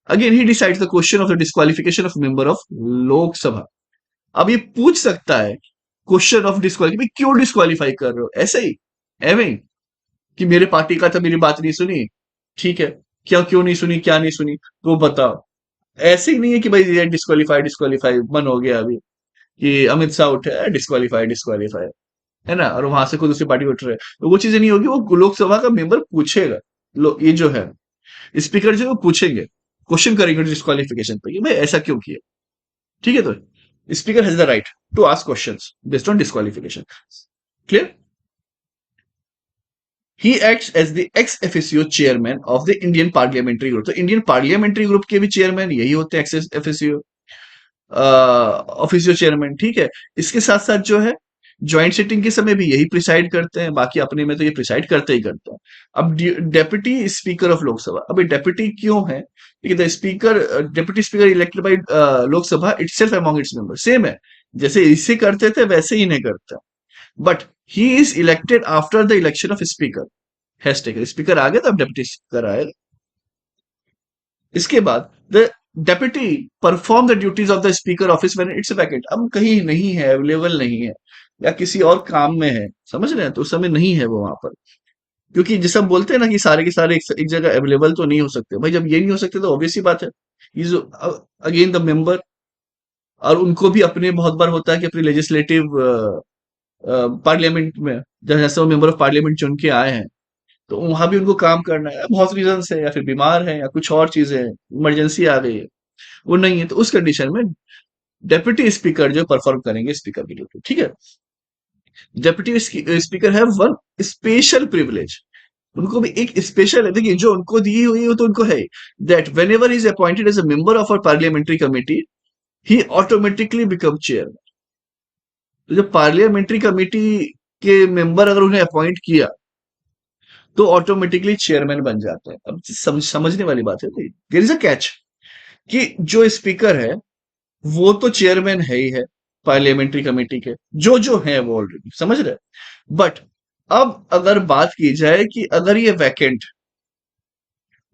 Again he decides the question of the disqualification of member of Lok Sabha. अब ये पूछ सकता है क्वेश्चन ऑफ डिस्क्वालिफाई, क्यों डिस्क्वालीफाई कर रहे हो, ऐसे ही एवे ही कि मेरे पार्टी का था, मेरी बात नहीं सुनी, ठीक है, क्या क्यों नहीं सुनी, क्या नहीं सुनी, तो बताओ। ऐसे ही नहीं है कि भाई ये डिस्क्वालीफाई डिस्क्वालीफाई मन हो गया अभी कि अमित शाह उठे डिस्क्वालीफाई डिस्क्वालीफाई, है ना, और वहां से कोई दूसरी पार्टी उठ रहे हैं, तो वो चीजें नहीं होगी। वो लोकसभा का मेंबर पूछेगा, ये जो है स्पीकर जो है वो पूछेंगे, क्वेश्चन करेंगे डिस्क्वालिफिकेशन पे कि भाई ऐसा क्यों किया। ठीक है। तो speaker has the right to ask questions based on disqualification. Clear? He acts as the ex officio chairman of the Indian parliamentary group. तो इंडियन पार्लियामेंट्री ग्रुप के भी चेयरमैन यही होते हैं, एक्स एफिसियो ऑफिसियो चेयरमैन। ठीक है। इसके साथ साथ जो है ज्वाइंट सिटिंग के समय भी यही प्रिसाइड करते हैं, बाकी अपने में तो ये प्रिसाइड करते ही करते हैं। अब डेप्यूटी स्पीकर ऑफ लोकसभा, अब ये डेप्यूटी क्यों है? The speaker, deputy speaker elected by Lok Sabha itself among its member, same है जैसे इसे करते थे वैसे ही नहीं करते। But he is elected after the election of speaker has taken. Speaker आ गया तो अब डेप्यूटी स्पीकर आएगा। इसके बाद the deputy perform the duties of the speaker office when it's vacant. अब कहीं नहीं है, अवेलेबल नहीं है या किसी और काम में है, समझ रहे हैं, तो उस समय नहीं है वो वहां पर। क्योंकि जैसे हम बोलते हैं ना कि सारे के सारे एक जगह अवेलेबल तो नहीं हो सकते, भाई जब ये नहीं हो सकते तो ऑब्वियस सी बात है इज अगेन द मेंबर। और उनको भी अपने बहुत बार होता है कि अपनी लेजिस्लेटिव पार्लियामेंट में जैसे वो मेंबर ऑफ पार्लियामेंट चुन के आए हैं तो वहां भी उनको काम करना है, बहुत रीजन है, या फिर बीमार है या कुछ और चीजें हैं, इमरजेंसी आ गई है, वो नहीं है, तो उस कंडीशन में डेप्यूटी स्पीकर जो परफॉर्म करेंगे स्पीकर की ड्यूटी। ठीक है। डेप्यूटी स्पीकर है वन स्पेशल प्रिविलेज, उनको भी एक स्पेशल है, देखिए जो उनको दी हुई है तो उनको है that whenever is appointed as a member of a parliamentary committee he automatically become chair. तो जब पार्लियामेंट्री कमिटी के मेंबर अगर उन्हें अपॉइंट किया तो ऑटोमेटिकली चेयरमैन बन जाते हैं। अब समझने वाली बात है, देयर इज अ कैच कि जो स्पीकर है वो तो चेयरमैन है ही है पार्लियामेंट्री कमेटी के, जो है वो ऑलरेडी, समझ रहे। बट अब अगर बात की जाए कि अगर ये वैकेंट,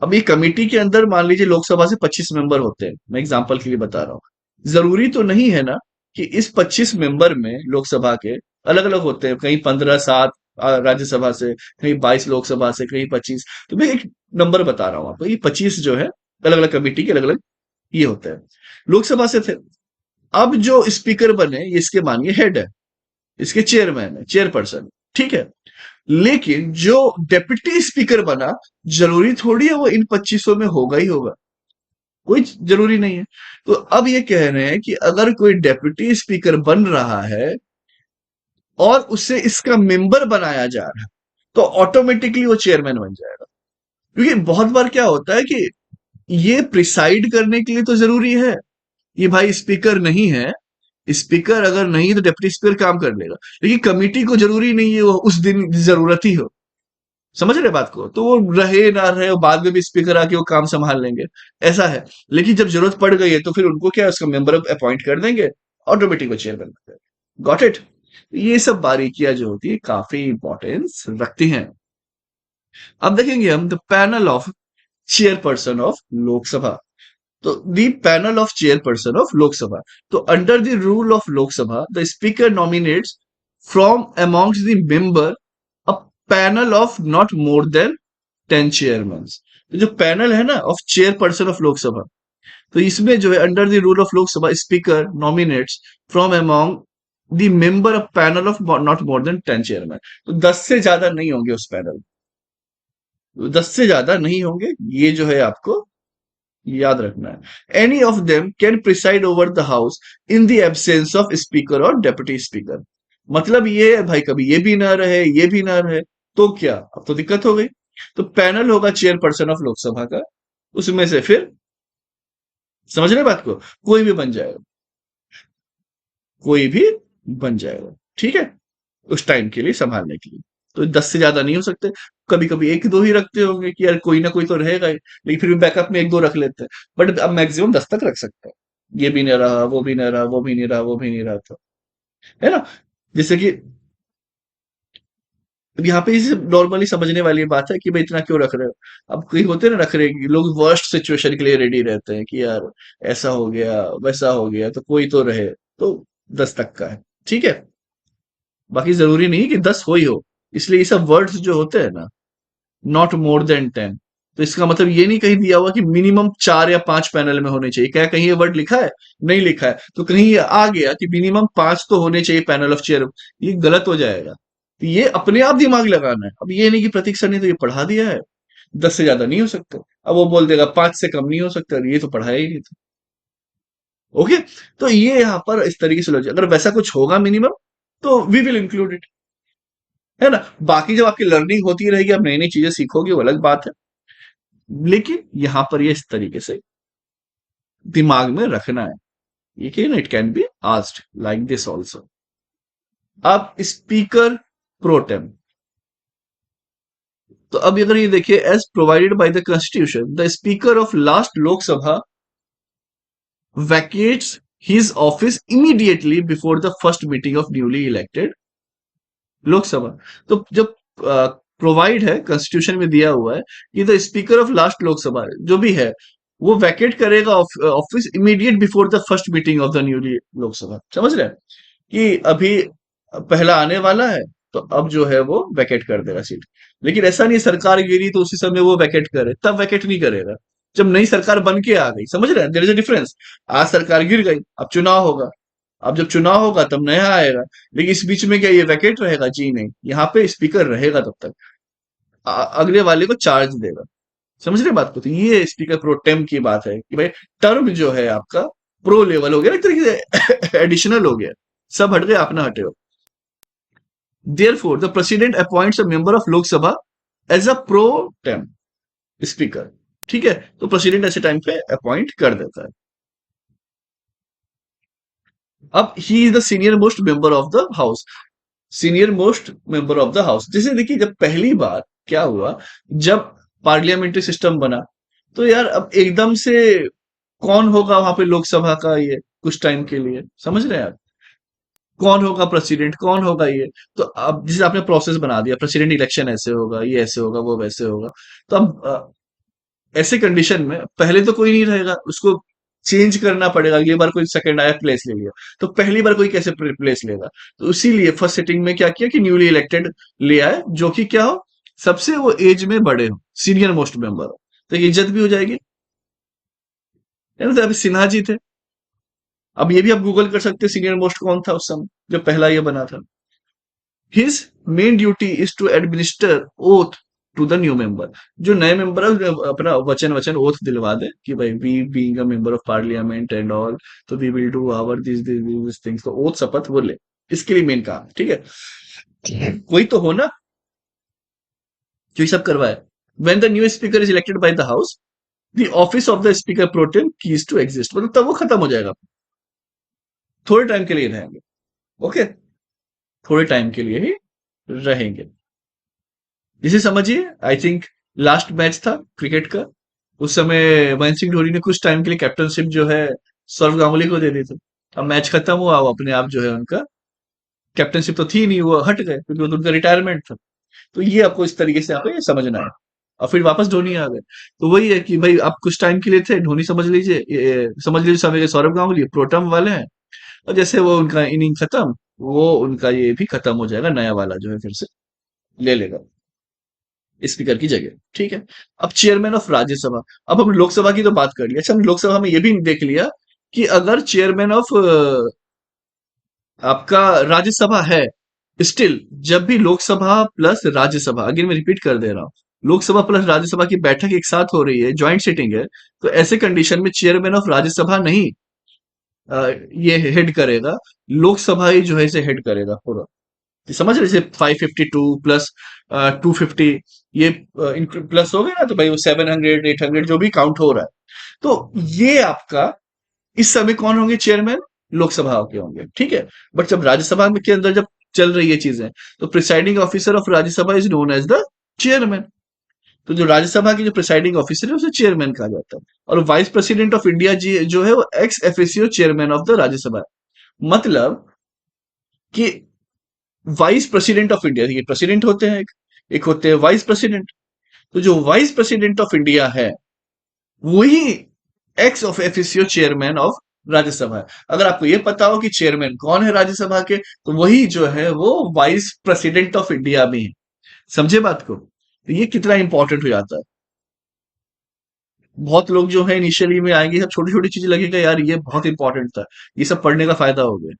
अब ये कमेटी के अंदर मान लीजिए लोकसभा से 25 मेंबर होते हैं, मैं एग्जांपल के लिए बता रहा हूं, जरूरी तो नहीं है ना कि इस 25 मेंबर में लोकसभा के अलग अलग होते हैं, कहीं 15-7 राज्यसभा से, कहीं 22 लोकसभा से, कहीं 25। तो मैं एक नंबर बता रहा हूं आपको, ये 25 जो है अलग अलग कमेटी के अलग अलग ये होते हैं, लोकसभा से थे। अब जो स्पीकर बने ये इसके मानिए हेड है, इसके चेयरमैन है, चेयरपर्सन, ठीक है। लेकिन जो डेप्यूटी स्पीकर बना जरूरी थोड़ी है वो इन 25 में होगा ही होगा, कोई जरूरी नहीं है। तो अब ये कह रहे हैं कि अगर कोई डेप्यूटी स्पीकर बन रहा है और उसे इसका मेंबर बनाया जा रहा है तो ऑटोमेटिकली वो चेयरमैन बन जाएगा। क्योंकि बहुत बार क्या होता है कि ये प्रिसाइड करने के लिए तो जरूरी है कि भाई स्पीकर नहीं है, स्पीकर अगर नहीं तो डिप्टी स्पीकर काम कर लेगा, लेकिन कमेटी को जरूरी नहीं है वो उस दिन जरूरत ही हो, समझ रहे बात को, तो वो रहे ना रहे वो बाद में भी स्पीकर आके वो काम संभाल लेंगे, ऐसा है। लेकिन जब जरूरत पड़ गई है तो फिर उनको क्या उसका मेंबर अपॉइंट कर देंगे, ऑटोमेटिक वो चेयरमैन बन जाएगा। Got it? ये सब बारीकियां जो होती है काफी इंपॉर्टेंस रखती हैं। अब देखेंगे हम the panel of chairperson of Lok Sabha. तो the panel of chairperson of Lok Sabha, तो under the rule of Lok Sabha the speaker nominates from amongst the member a panel of not more than 10 chairman. तो जो पैनल है ना ऑफ चेयरपर्सन ऑफ लोकसभा, तो इसमें जो है under the rule of Lok Sabha speaker nominates from among the member of panel of not more than 10 chairman. तो 10 से ज्यादा नहीं होंगे उस पैनल, 10 से ज्यादा नहीं होंगे, ये जो है आपको याद रखना है। Any of them can preside over the house in the absence of speaker और डेप्यूटी स्पीकर। मतलब ये है भाई, कभी ये भी ना रहे ये भी ना रहे, तो क्या, अब तो दिक्कत हो गई। तो पैनल होगा चेयरपर्सन ऑफ लोकसभा का, उसमें से फिर, समझ रहे बात को, कोई भी बन जाएगा, कोई भी बन जाएगा, ठीक है, उस टाइम के लिए संभालने के लिए। तो 10 से ज्यादा नहीं हो सकते। कभी कभी एक दो ही रखते होंगे कि यार कोई ना कोई तो रहेगा ही, लेकिन फिर भी बैकअप में एक दो रख लेते हैं, बट अब मैक्सिमम 10 तक रख सकते हैं। ये भी नहीं रहा, वो भी नहीं रहा, वो भी नहीं रहा, वो भी नहीं रहा, तो है ना। जैसे कि अब यहाँ पे इसे नॉर्मली समझने वाली बात है कि भाई इतना क्यों रख रहे हो। अब कई होते हैं ना रख रहे हैं, लोग वर्स्ट सिचुएशन के लिए रेडी रहते हैं कि यार ऐसा हो गया वैसा हो गया तो कोई तो रहे, तो 10 तक का है, ठीक है। बाकी जरूरी नहीं कि 10 हो ही हो। इसलिए ये सब वर्ड्स जो होते हैं ना, नॉट मोर देन 10, तो इसका मतलब ये नहीं कहीं दिया हुआ कि मिनिमम 4 या 5 पैनल में होने चाहिए। क्या कहीं ये वर्ड लिखा है? नहीं लिखा है। तो कहीं ये आ गया कि मिनिमम 5 तो होने चाहिए पैनल ऑफ चेयर, ये गलत हो जाएगा। तो ये अपने आप दिमाग लगाना है। अब ये नहीं कि प्रतीक सर ने तो ये पढ़ा दिया है, 10 से ज्यादा नहीं हो सकता, अब वो बोल देगा 5 से कम नहीं हो सकता, ये तो पढ़ाया ही नहीं था। ओके, तो ये यहाँ पर इस तरीके से अगर वैसा कुछ होगा मिनिमम, तो वी विल इंक्लूड इट, है ना। बाकी जब आपकी लर्निंग होती रहेगी, आप नई नई चीजें सीखोगे, वो अलग बात है, लेकिन यहां पर ये इस तरीके से दिमाग में रखना है। ये कि it can be asked like this also. अब स्पीकर प्रोटेम, तो अब अगर ये देखिए, as provided by the constitution the speaker of last Lok Sabha vacates his office immediately before the first meeting of newly elected Lok Sabha. तो जब प्रोवाइड है, कॉन्स्टिट्यूशन में दिया हुआ है कि the speaker of last Lok Sabha जो भी है, वो वैकेट करेगा office immediate before the first meeting of the newly Lok Sabha. समझ रहे हैं कि अभी पहला आने वाला है, तो अब जो है वो वैकेट कर देगा सीट। लेकिन ऐसा नहीं सरकार गिरी तो उसी समय वो वैकेट करे, तब वैकेट नहीं करेगा जब नई सरकार बन के आ गई। समझ रहे हैं, देयर इज अ डिफरेंस। आज सरकार गिर गई, अब चुनाव होगा, अब जब चुनाव होगा तब नया आएगा। लेकिन इस बीच में क्या ये वैकेट रहेगा? जी नहीं, यहाँ पे स्पीकर रहेगा तब तक, अगले वाले को चार्ज देगा। समझ रहे बात को? तो ये स्पीकर प्रो टेम की बात है कि भाई टर्म जो है आपका प्रो लेवल हो गया ना, एक तरीके से एडिशनल हो गया, सब हट गए अपना हटे हो। Therefore the president appoints a member of Lok Sabha as a pro tem speaker, ठीक है। तो प्रेसिडेंट ऐसे टाइम पे अपॉइंट कर देता है। अब ही is the senior most member of the house, senior most member of the house. जैसे देखिए, जब पहली बार क्या हुआ, जब पार्लियामेंट्री सिस्टम बना, तो यार अब एकदम से कौन होगा वहां पे लोकसभा का ये कुछ टाइम के लिए, समझ रहे हैं आप, कौन होगा प्रेसिडेंट, कौन होगा ये। तो अब जैसे आपने प्रोसेस बना दिया, प्रेसिडेंट इलेक्शन ऐसे होगा, ये ऐसे होगा, वो वैसे होगा, तो अब ऐसे कंडीशन में पहले तो कोई नहीं रहेगा, उसको चेंज करना पड़ेगा। अगली बार कोई सेकंड आया प्लेस ले लिया, तो पहली बार कोई कैसे प्लेस लेगा। तो इसीलिए फर्स्ट सिटिंग में क्या किया कि न्यूली इलेक्टेड ले आए, जो कि क्या हो, सबसे वो एज में बड़े हो, सीनियर मोस्ट मेंबर हो, तो ये इज्जत भी हो जाएगी, है ना। तो अभी सिन्हा जी थे, अब ये भी आप गूगल कर सकते हैं सीनियर मोस्ट कौन था उस समय जब पहला ये बना था। His main duty is to administer oath to the new member. जो नए मेंबर है उन्हें अपना वचन वचन ओथ दिलवा दे कि भाई we being a member of parliament and all, तो we will do our this things, तो ओथ शपथ वो ले, इसके लिए मेन काम है, ठीक है। कोई तो हो ना जो ये सब करवाए। When the new speaker is elected by the house the office of the speaker pro tem ceases to exist, मतलब तब वो खत्म हो जाएगा, थोड़े टाइम के लिए रहेंगे। ओके, थोड़े टाइम के लिए ही रहेंगे। इसे समझिए, आई थिंक लास्ट मैच था क्रिकेट का, उस समय महेंद्र सिंह धोनी ने कुछ टाइम के लिए कैप्टनशिप जो है सौरव गांगुली को दे दी थी। अब मैच खत्म हुआ, वो अपने आप जो है उनका कैप्टनशिप तो थी नहीं, वो हट गए क्योंकि वो तो उनका रिटायरमेंट था। तो ये आपको इस तरीके से आपको ये समझना है। और फिर वापस धोनी आ गए, तो वही है कि भाई आप कुछ टाइम के लिए थे, धोनी समझ लीजिए, समझ लीजिए समय के सौरव गांगुली प्रोटम वाले हैं, और जैसे वो उनका इनिंग खत्म, वो उनका ये भी खत्म हो जाएगा, नया वाला जो है फिर से ले लेगा स्पीकर की जगह। ठीक है। अब चेयरमैन ऑफ राज्यसभा, अब हम लोकसभा की तो बात कर लिया, अच्छा हम लोकसभा में ये भी देख लिया कि अगर चेयरमैन ऑफ आपका राज्यसभा है, स्टिल जब भी लोकसभा प्लस राज्यसभा, अगेन मैं रिपीट कर दे रहा हूं, लोकसभा प्लस राज्यसभा की बैठक एक साथ हो रही है, ज्वाइंट सिटिंग है, तो ऐसे कंडीशन में चेयरमैन ऑफ राज्यसभा नहीं ये हेड करेगा, लोकसभा ही जो है इसे हेड करेगा पूरा। ये समझ रहे, जैसे 552 प्लस 250, ये प्लस हो गया ना, तो भाई वो 700 800 जो भी काउंट हो रहा है, तो ये आपका इस समय कौन होंगे चेयरमैन, लोकसभा के होंगे। ठीक है। बट जब राज्यसभा में के अंदर जब चल रही है चीजें, तो presiding officer of Rajya Sabha is known as the chairman. तो जो राज्यसभा की जो प्रिसाइडिंग ऑफिसर है उसे चेयरमैन कहा जाता है। और vice president of India ji जो है वो ex officio chairman of the Rajya Sabha है। मतलब कि वाइस प्रेसिडेंट ऑफ इंडिया, देखिए प्रेसिडेंट होते हैं एक होते हैं वाइस प्रेसिडेंट, तो जो वाइस प्रेसिडेंट ऑफ इंडिया है वही ex of officio chairman of Rajya Sabha है। अगर आपको ये पता हो कि चेयरमैन कौन है राज्यसभा के, तो वही जो है वो वाइस प्रेसिडेंट ऑफ इंडिया भी है। समझे बात को, तो ये कितना इंपॉर्टेंट हो जाता है। बहुत लोग जो है इनिशियली में आएंगे, सब छोटी छोटी चीजें लगेगा यार ये बहुत इंपॉर्टेंट था, ये सब पढ़ने का फायदा हो गया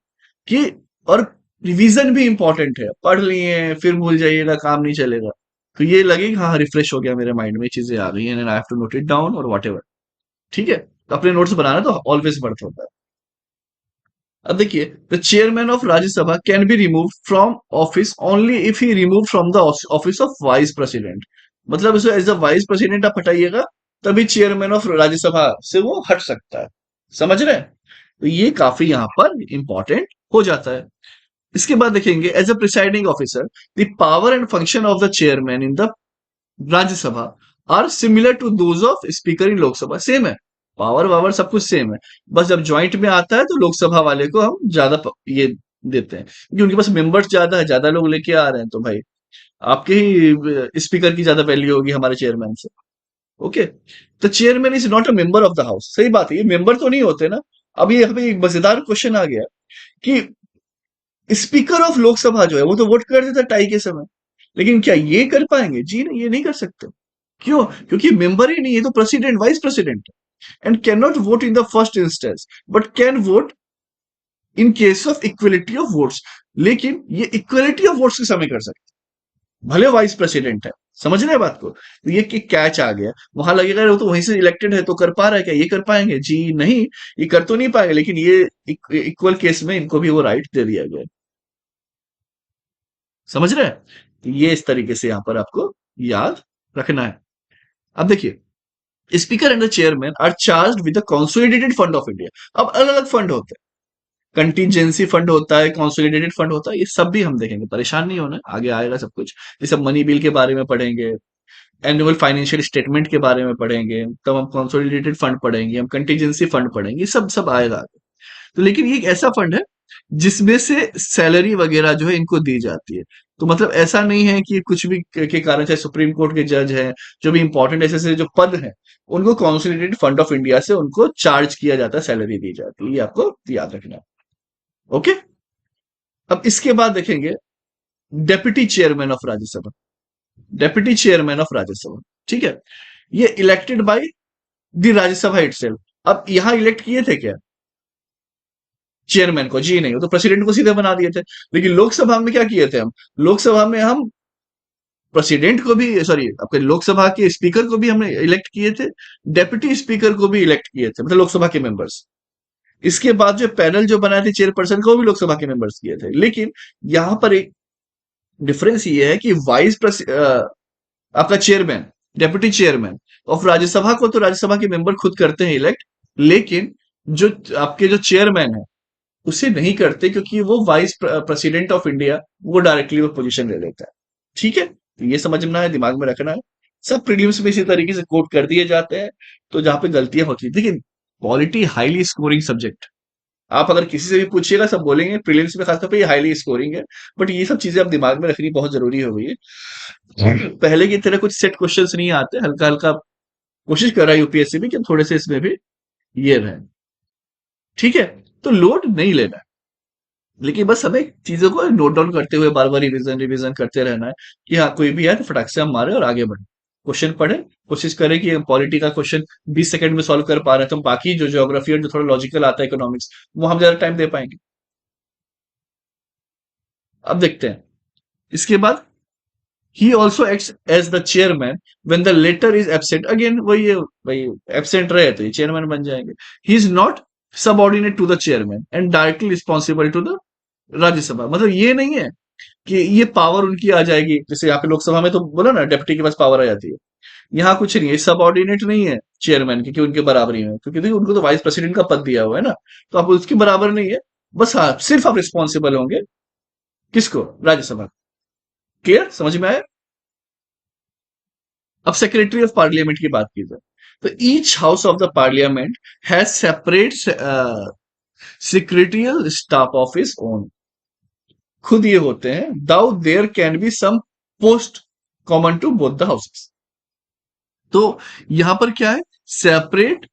कि, और रिवीजन भी इंपॉर्टेंट है, पढ़ लिए फिर भूल जाइएगा काम नहीं चलेगा, तो ये लगेगा हाँ रिफ्रेश हो गया मेरे माइंड में, चीजें आ गई हैं, I have to note it down और वॉट एवर। ठीक है, तो अपने नोट्स बनाना तो ऑलवेज बर्थ होता है। अब देखिए, the chairman of Rajya Sabha can be remove from office only if he remove from the office of vice president. मतलब इसे एज अ वाइस प्रेसिडेंट आप हटाइएगा, तभी चेयरमैन ऑफ राज्यसभा से वो हट सकता है। समझ रहे हैं, तो ये काफी यहाँ पर इंपॉर्टेंट हो जाता है। इसके बाद देखेंगे as a presiding officer, the power and function of the chairman in the Rajya Sabha are similar to those of speaker in Lok Sabha. Same है, पावर वावर सब कुछ सेम है, बस जब ज्वाइंट में आता है तो लोकसभा वाले को हम ज्यादा ये देते हैं, क्योंकि उनके पास मेंबर्स ज्यादा है, ज्यादा लोग लेके आ रहे हैं, तो भाई आपके ही स्पीकर की ज्यादा वैल्यू होगी हमारे चेयरमैन से। ओके, तो chairman is not a member of the house. सही बात है, ये मेंबर तो नहीं होते ना। अब ये यहाँ पे एक मजेदार क्वेश्चन आ गया कि स्पीकर ऑफ लोकसभा जो है वो तो वोट कर देता टाई के समय, लेकिन क्या ये कर पाएंगे? जी नहीं, ये नहीं कर सकते। क्यों? क्योंकि मेंबर ही नहीं है, तो president vice president and can not vote in the first instance but can vote in case of equality of votes. लेकिन ये इक्वलिटी ऑफ वोट्स के समय कर सकते, भले वाइस प्रेसिडेंट है। समझ रहे हैं बात को, तो ये कैच आ गया। वहां लगेगा वो तो वहीं से इलेक्टेड है तो कर पा रहा है, क्या ये कर पाएंगे? जी नहीं, ये कर तो नहीं पाएंगे, लेकिन ये इक्वल केस में इनको भी वो राइट दे दिया गया। समझ रहे हैं, तो ये इस तरीके से यहां पर आपको याद रखना है। अब देखिए, speaker and the chairman are charge with the consolidated fund of India. अब अलग अलग फंड होते हैं, कंटीजेंसी फंड होता है, कंसोलिडेटेड फंड होता है, ये सब भी हम देखेंगे, परेशान नहीं होना, आगे आएगा सब कुछ। ये सब मनी बिल के बारे में पढ़ेंगे, एनुअल फाइनेंशियल स्टेटमेंट के बारे में पढ़ेंगे, तब हम कंसोलिडेटेड फंड पढ़ेंगे, हम कंटीजेंसी फंड पढ़ेंगे, सब सब आएगा। तो लेकिन ये एक ऐसा फंड है जिसमें से सैलरी वगैरह जो है इनको दी जाती है। तो मतलब ऐसा नहीं है कि कुछ भी के कारण, चाहे सुप्रीम कोर्ट के जज हैं, जो भी इंपॉर्टेंट ऐसे ऐसे जो पद हैं, उनको कॉन्सोलिडेटेड फंड ऑफ इंडिया से उनको चार्ज किया जाता है, सैलरी दी जाती है, ये आपको याद रखना है। ओके, अब इसके बाद देखेंगे deputy chairman of Rajya Sabha. Deputy chairman of Rajya Sabha, ठीक है, ये elected by the Rajya Sabha itself. अब यहां इलेक्ट किए थे क्या चेयरमैन को? जी नहीं, वो तो प्रेसिडेंट को सीधे बना दिए थे। लेकिन लोकसभा में क्या किए थे हम? लोकसभा में हम प्रेसिडेंट को भी, सॉरी आपके लोकसभा के स्पीकर को भी हमने इलेक्ट किए थे, डेप्यूटी स्पीकर को भी इलेक्ट किए थे, मतलब लोकसभा के मेंबर्स। इसके बाद जो पैनल जो बनाए थे चेयरपर्सन को भी लोकसभा के मेंबर्स किए थे। लेकिन यहां पर एक डिफरेंस ये है कि आपका chairman, deputy chairman of Rajya Sabha को तो राज्यसभा के मेंबर खुद करते हैं इलेक्ट, लेकिन जो आपके जो चेयरमैन है उसे नहीं करते, क्योंकि वो वाइस प्रेसिडेंट ऑफ इंडिया, वो डायरेक्टली वो पोजीशन ले लेता है। ठीक है, तो ये समझना है, दिमाग में रखना है। सब प्रीलिम्स में इसी तरीके से कोट कर दिए जाते हैं, तो जहां पे गलतियां होती है, लेकिन पॉलिटी हाईली स्कोरिंग सब्जेक्ट। आप अगर किसी से भी पूछिएगा सब बोलेंगे प्रीलिम्स में खासतौर पे ये हाईली स्कोरिंग है। बट ये सब चीजें आप दिमाग में रखनी बहुत जरूरी हो गई है। पहले की तरह कुछ सेट क्वेश्चंस नहीं आते, हल्का हल्का कोशिश कर रहा है यूपीएससी भी कि थोड़े से इसमें भी ये रहे। ठीक है, तो लोड नहीं लेना है। लेकिन बस हमें चीजों को नोट डाउन करते हुए बार बार रिवीजन रिवीजन करते रहना है कि हाँ कोई भी है तो फटाक से हम मारे और आगे बढ़े। क्वेश्चन पढ़े, कोशिश करें कि पॉलिटी का क्वेश्चन 20 सेकंड में सॉल्व कर पा रहे हैं तो बाकी जो ज्योग्राफी और जो थोड़ा लॉजिकल आता है इकोनॉमिक्स, वो हम ज्यादा टाइम दे पाएंगे। अब देखते हैं इसके बाद, he also acts as the chairman when the latter is absent, again वही है, वही एब्सेंट रहे तो ये चेयरमैन बन जाएंगे। he is not subordinate to the chairman and directly responsible to the Rajya Sabha, मतलब ये नहीं है कि ये पावर उनकी आ जाएगी जैसे यहाँ पे लोकसभा में तो बोला ना डेप्यूटी के पास पावर आ जाती है। यहाँ कुछ नहीं है, सबऑर्डिनेट नहीं है चेयरमैन की कि उनके बराबरी में, क्योंकि देखिए उनको तो वाइस प्रेसिडेंट का पद दिया हुआ है ना, तो आप उसके बराबर नहीं है। बस हाँ सिर्फ आप रिस्पॉन्सिबल होंगे किसको, राज्यसभा। क्लियर, समझ में आया। अब सेक्रेटरी ऑफ पार्लियामेंट की बात की जाए तो each house of the parliament has separate secretarial staff of his own, खुद ये होते हैं, though there can be some post common to both the houses. तो यहां पर क्या है, सेपरेट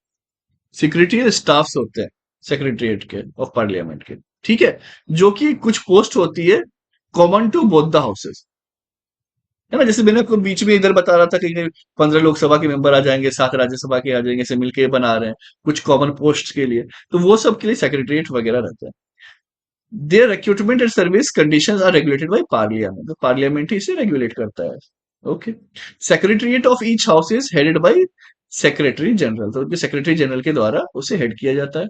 सेक्रेटरियल स्टाफ्स होते हैं सेक्रेटरीट के ऑफ पार्लियामेंट के, ठीक है, जो कि कुछ पोस्ट होती है common to both the houses, है ना। जैसे मैंने आपको बीच में इधर बता रहा था कि 15 लोकसभा के मेंबर आ जाएंगे, 7 राज्यसभा के आ जाएंगे, ऐसे मिलके बना रहे हैं कुछ कॉमन पोस्ट के लिए, तो वो सब के लिए सेक्रेटरीट वगैरह रहता है। Their recruitment and service conditions are regulated by parliament, तो पार्लियामेंट ही इसे रेगुलेट करता है। Okay, secretariat of each house is headed by secretary general, तो सेक्रेटरी जनरल के द्वारा उसे हेड किया जाता है।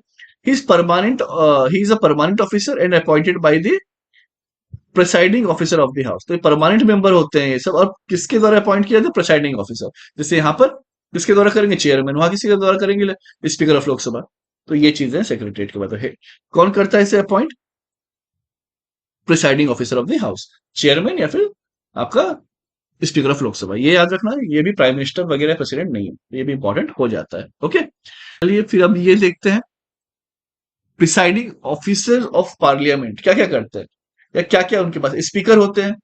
He is a permanent officer and appointed by the presiding officer of the house, तो परमानेंट मेंबर होते हैं ये सब, और किसके द्वारा अपॉइंट किया जाता है, प्रिसाइडिंग ऑफिसर। जैसे यहाँ पर किसके द्वारा करेंगे, चेयरमैन, वहां किसी के द्वारा करेंगे, स्पीकर ऑफ लोकसभा। तो ये चीजें सेक्रेटरीट के बाद है। कौन करता है इसे appoint, presiding officer of the house, chairman या फिर आपका स्पीकर ऑफ लोकसभा। ये याद रखना, ये भी प्राइम मिनिस्टर वगैरह प्रेसिडेंट नहीं है, ये भी इंपॉर्टेंट हो जाता है। ओके, चलिए फिर अब ये देखते हैं प्रिसाइडिंग ऑफिसर ऑफ पार्लियामेंट क्या क्या करते हैं, या क्या क्या उनके पास स्पीकर होते हैं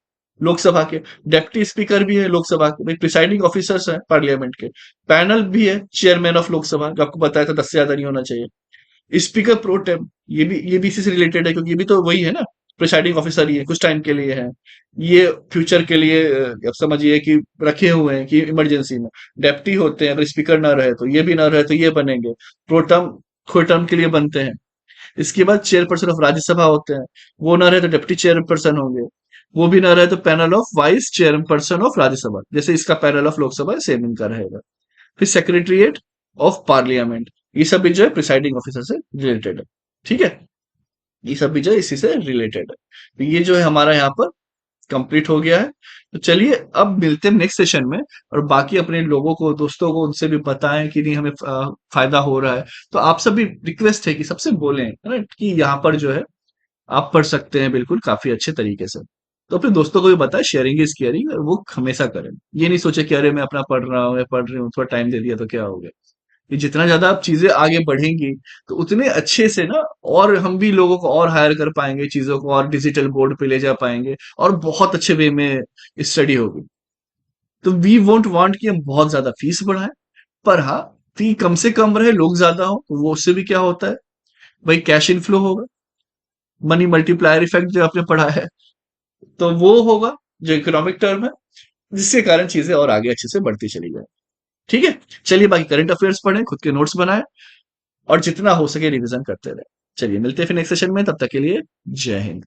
लोकसभा के, डेप्टी स्पीकर भी है लोकसभा के, प्रिसाइडिंग ऑफिसर्स हैं पार्लियामेंट के, पैनल भी है, चेयरमैन ऑफ लोकसभा जो आपको बताया था 10 से ज्यादा नहीं होना चाहिए, स्पीकर प्रोटेम, ये भी इसी से रिलेटेड है क्योंकि ये भी तो वही है ना, प्रिसाइडिंग ऑफिसर ही है, कुछ टाइम के लिए है, ये फ्यूचर के लिए अब समझिए कि रखे हुए हैं कि इमरजेंसी में। डेप्टी होते हैं, अगर स्पीकर ना रहे तो ये भी ना रहे तो ये बनेंगे, प्रोटम थोड़े टर्म के लिए बनते हैं। इसके बाद चेयरपर्सन ऑफ राज्यसभा होते हैं, वो ना रहे तो डिप्टी चेयरपर्सन होंगे, वो भी ना रहे तो panel of vice chairperson of Rajya Sabha, जैसे इसका पैनल ऑफ लोकसभा सेम इनका रहेगा। फिर सेक्रेटरीट ऑफ पार्लियामेंट, ये सब भी जो है प्रिसाइडिंग ऑफिसर से रिलेटेड है, ठीक है, ये सब भी जो है इसी से रिलेटेड है। तो ये जो है हमारा यहाँ पर कंप्लीट हो गया है। तो चलिए अब मिलते हैं नेक्स्ट सेशन में, और बाकी अपने लोगों को, दोस्तों को, उनसे भी बताएं कि नहीं हमें फायदा हो रहा है। तो आप सब भी रिक्वेस्ट है कि सबसे बोलें, है ना, कि यहाँ पर जो है आप पढ़ सकते हैं बिल्कुल काफी अच्छे तरीके से। तो अपने दोस्तों को भी बताएं, शेयरिंग इज केयरिंग, और वो हमेशा करें। ये नहीं सोचे कि अरे मैं अपना पढ़ रहा हूँ या पढ़ रही हूँ, थोड़ा टाइम दे दिया तो क्या हो गया। कि जितना ज्यादा आप चीजें आगे बढ़ेंगी तो उतने अच्छे से ना, और हम भी लोगों को और हायर कर पाएंगे, चीजों को और डिजिटल बोर्ड पे ले जा पाएंगे, और बहुत अच्छे वे में स्टडी होगी। तो वी वोंट वांट कि हम बहुत ज्यादा फीस बढ़ाएं, पर हाँ फी कम से कम रहे, लोग ज्यादा हो, तो वो उससे भी क्या होता है भाई, कैश इनफ्लो होगा, मनी मल्टीप्लायर इफेक्ट जो आपने पढ़ा है, तो वो होगा जो इकोनॉमिक टर्म है, जिसके कारण चीजें और आगे अच्छे से बढ़ती चली जाए। ठीक है, चलिए बाकी करंट अफेयर्स पढ़ें, खुद के नोट्स बनाएं, और जितना हो सके रिवीजन करते रहे। चलिए मिलते हैं फिर नेक्स्ट सेशन में, तब तक के लिए जय हिंद।